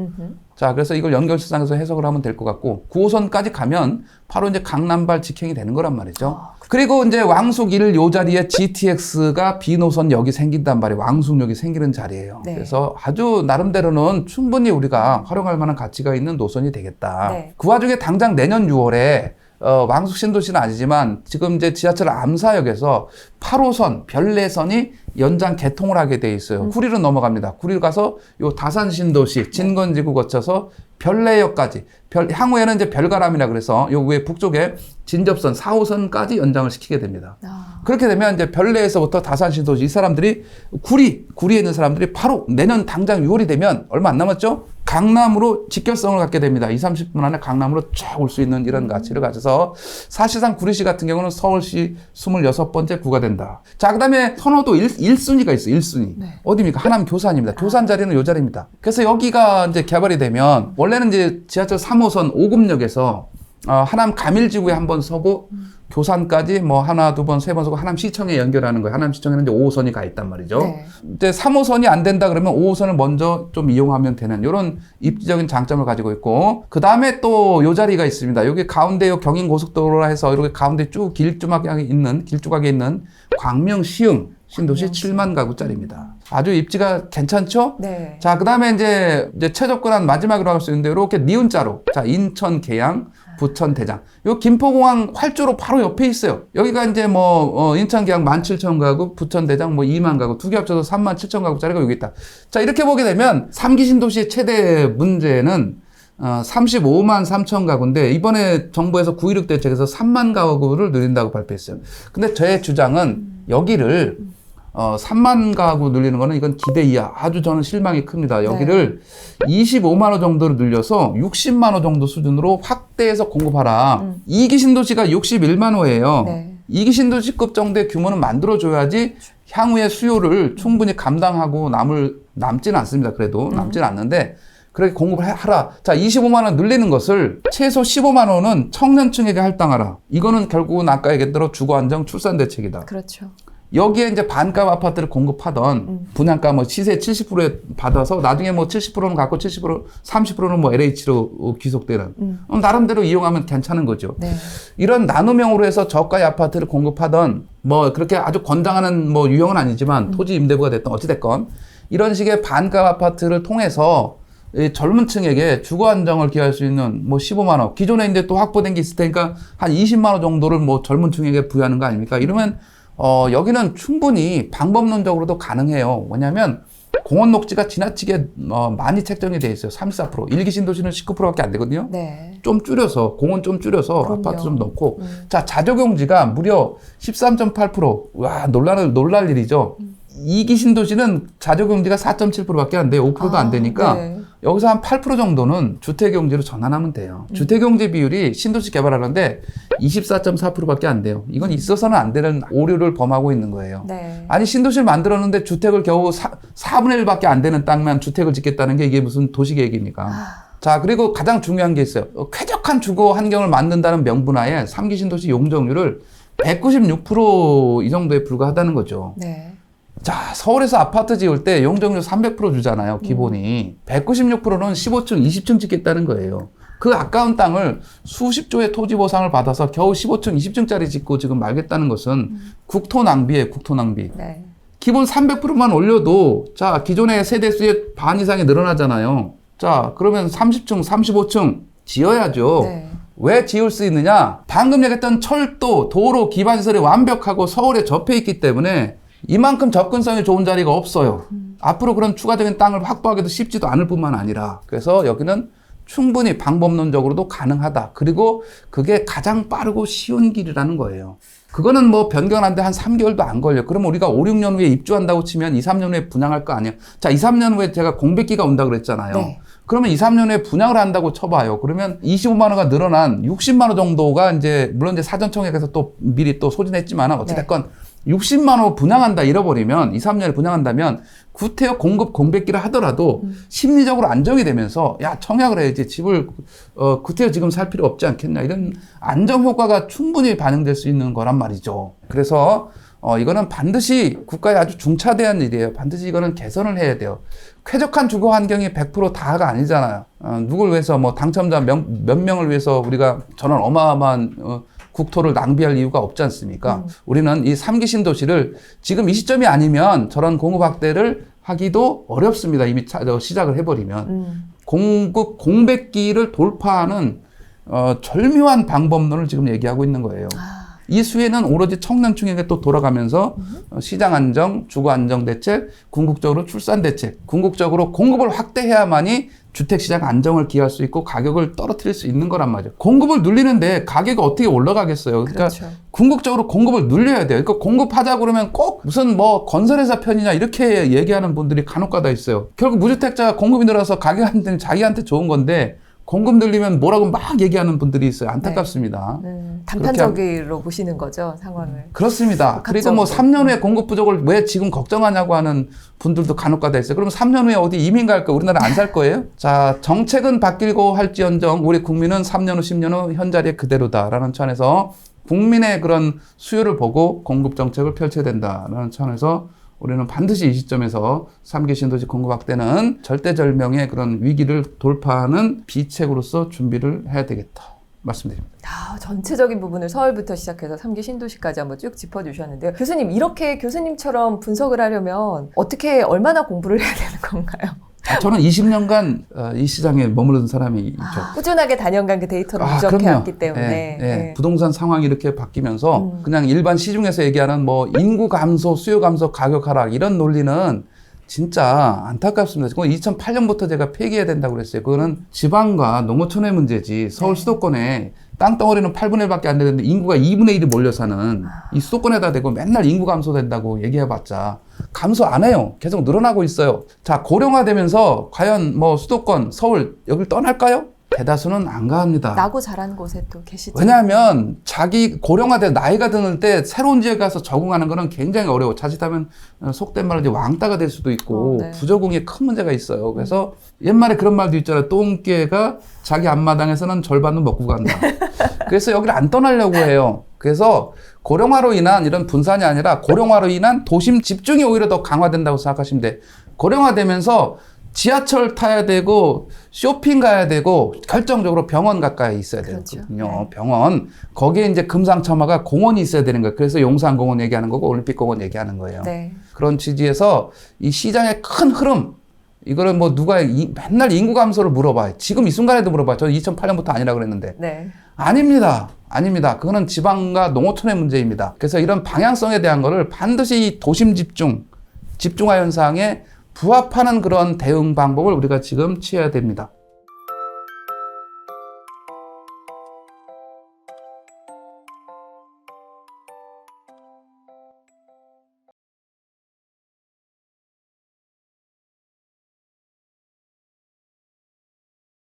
자, 그래서 이걸 연결시장에서 해석을 하면 될 것 같고 9호선까지 가면 바로 이제 강남발 직행이 되는 거란 말이죠. 그리고 이제 왕숙 1 요 자리에 GTX가 B노선역이 생긴단 말이에요. 왕숙역이 생기는 자리예요. 네. 그래서 아주 나름대로는 충분히 우리가 활용할 만한 가치가 있는 노선이 되겠다. 네. 그 와중에 당장 내년 6월에 왕숙 신도시는 아니지만 지금 이제 지하철 암사역에서 8호선 별내선이 연장 개통을 하게 돼 있어요. 구리로 넘어갑니다. 구리로 가서 요 다산 신도시 진건지구 거쳐서 별내역까지 향후에는 이제 별가람이라 그래서 요 위에 북쪽에 진접선 4호선까지 연장을 시키게 됩니다. 그렇게 되면 이제 별내에서부터 다산 신도시 이 사람들이 구리에 있는 사람들이 바로 내년 당장 6월이 되면 얼마 안 남았죠? 강남으로 직결성을 갖게 됩니다. 20-30분 안에 강남으로 쫙 올 수 있는 이런 가치를 가져서 사실상 구리시 같은 경우는 서울시 26번째 구가 된다. 자, 그 다음에 선호도 1순위가 있어요. 1순위. 네. 어디입니까? 하남 교산입니다. 교산 자리는 요 자리입니다. 그래서 여기가 이제 개발이 되면 원래는 이제 지하철 3호선 오금역에서 하남 가밀지구에 한번 서고 교산까지 뭐 하나, 두 번, 세 번 서고 하남시청에 연결하는 거예요. 하남시청에는 이제 5호선이 가 있단 말이죠. 네. 이제 3호선이 안 된다 그러면 5호선을 먼저 좀 이용하면 되는 이런 입지적인 장점을 가지고 있고, 그 다음에 또 요 자리가 있습니다. 여기 가운데 요 경인고속도로라 해서 이렇게 가운데 쭉 길쭉하게 있는 광명 시흥 신도시 7만 가구짜리입니다. 아주 입지가 괜찮죠? 네. 자, 그 다음에 이제 최접근한 마지막으로 할 수 있는데, 이렇게 니은자로. 자, 인천 계양, 부천 대장. 요 김포공항 활주로 바로 옆에 있어요. 여기가 이제 인천 계양 17,000가구, 부천 대장 2만 가구, 두 개 합쳐서 37,000가구짜리가 여기 있다. 자, 이렇게 보게 되면 3기 신도시의 최대 문제는 35만 3천 가구인데, 이번에 정부에서 9.16 대책에서 3만 가구를 늘린다고 발표했어요. 근데 저의 주장은 여기를 3만 가구 늘리는 거는 이건 기대 이하. 아주 저는 실망이 큽니다. 여기를 25만 호 정도로 늘려서 60만 호 정도 수준으로 확대해서 공급하라. 2기 신도시가 61만 호예요. 네. 2기 2기 신도시급 정도의 규모는 만들어줘야지 향후의 수요를 충분히 감당하고 남지는 않습니다. 그래도 남지는 않는데 그렇게 공급을 하라. 자, 25만 원 늘리는 것을 최소 15만 원은 청년층에게 할당하라. 이거는 결국은 아까 얘기했대로 주거안정 출산대책이다. 그렇죠. 여기에 이제 반값 아파트를 공급하던 분양가 시세 70%에 받아서 나중에 70%는 갖고 30%는 LH로 귀속되는 나름대로 이용하면 괜찮은 거죠. 네. 이런 나눔형으로 해서 저가의 아파트를 공급하던 그렇게 아주 권장하는 유형은 아니지만 토지 임대부가 됐던 어찌됐건 이런 식의 반값 아파트를 통해서 이 젊은 층에게 주거 안정을 기할 수 있는 15만 원. 기존에 이제 또 확보된 게 있을 테니까 한 20만 원 정도를 젊은 층에게 부여하는 거 아닙니까? 이러면 여기는 충분히 방법론적으로도 가능해요. 왜냐하면 공원 녹지가 지나치게 많이 책정이 돼 있어요. 34%. 1기 신도시는 19%밖에 안 되거든요. 네. 좀 줄여서 공원 좀 줄여서 그럼요. 아파트 좀 넣고 자, 자조경지가 무려 13.8%. 와, 놀랄 일이죠. 2기 신도시는 자조경지가 4.7%밖에 안 돼요. 5%도 안 되니까 네. 여기서 한 8% 정도는 주택경지로 전환하면 돼요. 주택경지 비율이 신도시 개발하는데 24.4%밖에 안 돼요. 이건 있어서는 안 되는 오류를 범하고 있는 거예요. 네. 아니, 신도시를 만들었는데 주택을 겨우 4분의 1밖에 안 되는 땅만 주택을 짓겠다는 게 이게 무슨 도시계획입니까? 자, 그리고 가장 중요한 게 있어요. 쾌적한 주거 환경을 만든다는 명분하에 3기 신도시 용적률을 196% 이 정도에 불과하다는 거죠. 네. 자, 서울에서 아파트 지을 때 용적률 300% 주잖아요, 기본이. 196%는 15층, 20층 짓겠다는 거예요. 그 아까운 땅을 수십조의 토지 보상을 받아서 겨우 15층, 20층짜리 짓고 지금 말겠다는 것은 국토 낭비예요, 국토 낭비. 네. 기본 300%만 올려도, 자, 기존의 세대수의 반 이상이 늘어나잖아요. 자, 그러면 30층, 35층 지어야죠. 네. 왜 지을 수 있느냐? 방금 얘기했던 철도, 도로, 기반시설이 완벽하고 서울에 접해 있기 때문에 이만큼 접근성이 좋은 자리가 없어요. 앞으로 그런 추가적인 땅을 확보하기도 쉽지도 않을 뿐만 아니라, 그래서 여기는 충분히 방법론적으로도 가능하다. 그리고 그게 가장 빠르고 쉬운 길이라는 거예요. 그거는 변경하는데 한 3개월도 안 걸려. 그러면 우리가 5, 6년 후에 입주한다고 치면 2, 3년 후에 분양할 거 아니에요. 자, 2, 3년 후에 제가 공백기가 온다고 그랬잖아요. 네. 그러면 2, 3년 후에 분양을 한다고 쳐봐요. 그러면 25만 원가 늘어난 60만 원 정도가 물론 사전청약에서 또 미리 또 소진했지만 어찌됐건 60만 원 분양한다 잃어버리면 2, 3년에 분양한다면 구태여 공급 공백기를 하더라도 심리적으로 안정이 되면서 야, 청약을 해야지 집을 구태여 지금 살 필요 없지 않겠냐, 이런 안정 효과가 충분히 반영될 수 있는 거란 말이죠. 그래서 이거는 반드시 국가의 아주 중차대한 일이에요. 반드시 이거는 개선을 해야 돼요. 쾌적한 주거 환경이 100% 다가 아니잖아요. 누굴 위해서 당첨자 몇 명을 위해서 우리가 저런 어마어마한 국토를 낭비할 이유가 없지 않습니까? 우리는 이 3기 신도시를 지금 이 시점이 아니면 저런 공급 확대를 하기도 어렵습니다. 이미 시작을 해버리면. 공급 공백기를 돌파하는 절묘한 방법론을 지금 얘기하고 있는 거예요. 이 수혜는 오로지 청년층에게 또 돌아가면서 시장 안정, 주거 안정 대책, 궁극적으로 출산 대책, 궁극적으로 공급을 확대해야만이 주택시장 안정을 기할 수 있고 가격을 떨어뜨릴 수 있는 거란 말이죠. 공급을 늘리는데 가격이 어떻게 올라가겠어요. 그러니까 그렇죠. 궁극적으로 공급을 늘려야 돼요. 그러니까 공급하자 그러면 꼭 무슨 건설회사 편이냐 이렇게 얘기하는 분들이 간혹가다 있어요. 결국 무주택자가 공급이 늘어서 가격한테는 자기한테 좋은 건데 공급 늘리면 뭐라고 막 얘기하는 분들이 있어요. 안타깝습니다. 단편적으로 보시는 거죠, 상황을. 그렇습니다. 그리고 3년 후에 공급 부족을 왜 지금 걱정하냐고 하는 분들도 간혹가다 있어요. 그럼 3년 후에 어디 이민 갈까? 우리나라 안 살 거예요? 자, 정책은 바뀌고 할지언정 우리 국민은 3년 후, 10년 후 현자리에 그대로다라는 차원에서 국민의 그런 수요를 보고 공급 정책을 펼쳐야 된다는 차원에서 우리는 반드시 이 시점에서 3기 신도시 공급 확대는 절대절명의 그런 위기를 돌파하는 비책으로서 준비를 해야 되겠다 말씀드립니다. 전체적인 부분을 서울부터 시작해서 3기 신도시까지 한번 쭉 짚어주셨는데요. 교수님, 이렇게 교수님처럼 분석을 하려면 어떻게 얼마나 공부를 해야 되는 건가요? 저는 20년간 이 시장에 머무른 사람이죠. 꾸준하게 단연간 그 데이터를 누적해왔기 때문에. 예. 부동산 상황이 이렇게 바뀌면서 그냥 일반 시중에서 얘기하는 뭐 인구 감소, 수요 감소, 가격 하락 이런 논리는 진짜 안타깝습니다. 그건 2008년부터 제가 폐기해야 된다고 그랬어요. 그거는 지방과 농어촌의 문제지 서울 수도권에 땅덩어리는 8분의 1밖에 안 되는데 인구가 2분의 1이 몰려 사는 이 수도권에다 대고 맨날 인구 감소된다고 얘기해봤자 감소 안 해요. 계속 늘어나고 있어요. 자, 고령화되면서 과연 뭐 수도권, 서울 여길 떠날까요? 대다수는 안 갑니다. 나고 자란 곳에 또 계시죠. 왜냐하면 자기 고령화돼 나이가 드는 때 새로운 지역에 가서 적응하는 거는 굉장히 어려워. 자칫하면 속된 말로 이제 왕따가 될 수도 있고 네. 부적응에 큰 문제가 있어요. 그래서 옛말에 그런 말도 있잖아요. 똥개가 자기 앞마당에서는 절반은 먹고 간다. 그래서 여기를 안 떠나려고 해요. 그래서 고령화로 인한 이런 분산이 아니라 고령화로 인한 도심 집중이 오히려 더 강화된다고 생각하시면 돼. 고령화되면서 지하철 타야 되고 쇼핑 가야 되고 결정적으로 병원 가까이 있어야 되거든요. 네. 병원. 거기에 이제 금상첨화가 공원이 있어야 되는 거예요. 그래서 용산공원 얘기하는 거고 올림픽공원 얘기하는 거예요. 네. 그런 취지에서 이 시장의 큰 흐름 이거를 뭐 누가 맨날 인구 감소를 물어봐요. 지금 이 순간에도 물어봐요. 저는 2008년부터 아니라고 그랬는데. 네. 아닙니다. 그거는 지방과 농어촌의 문제입니다. 그래서 이런 방향성에 대한 거를 반드시 도심 집중화 현상에 부합하는 그런 대응 방법을 우리가 지금 취해야 됩니다.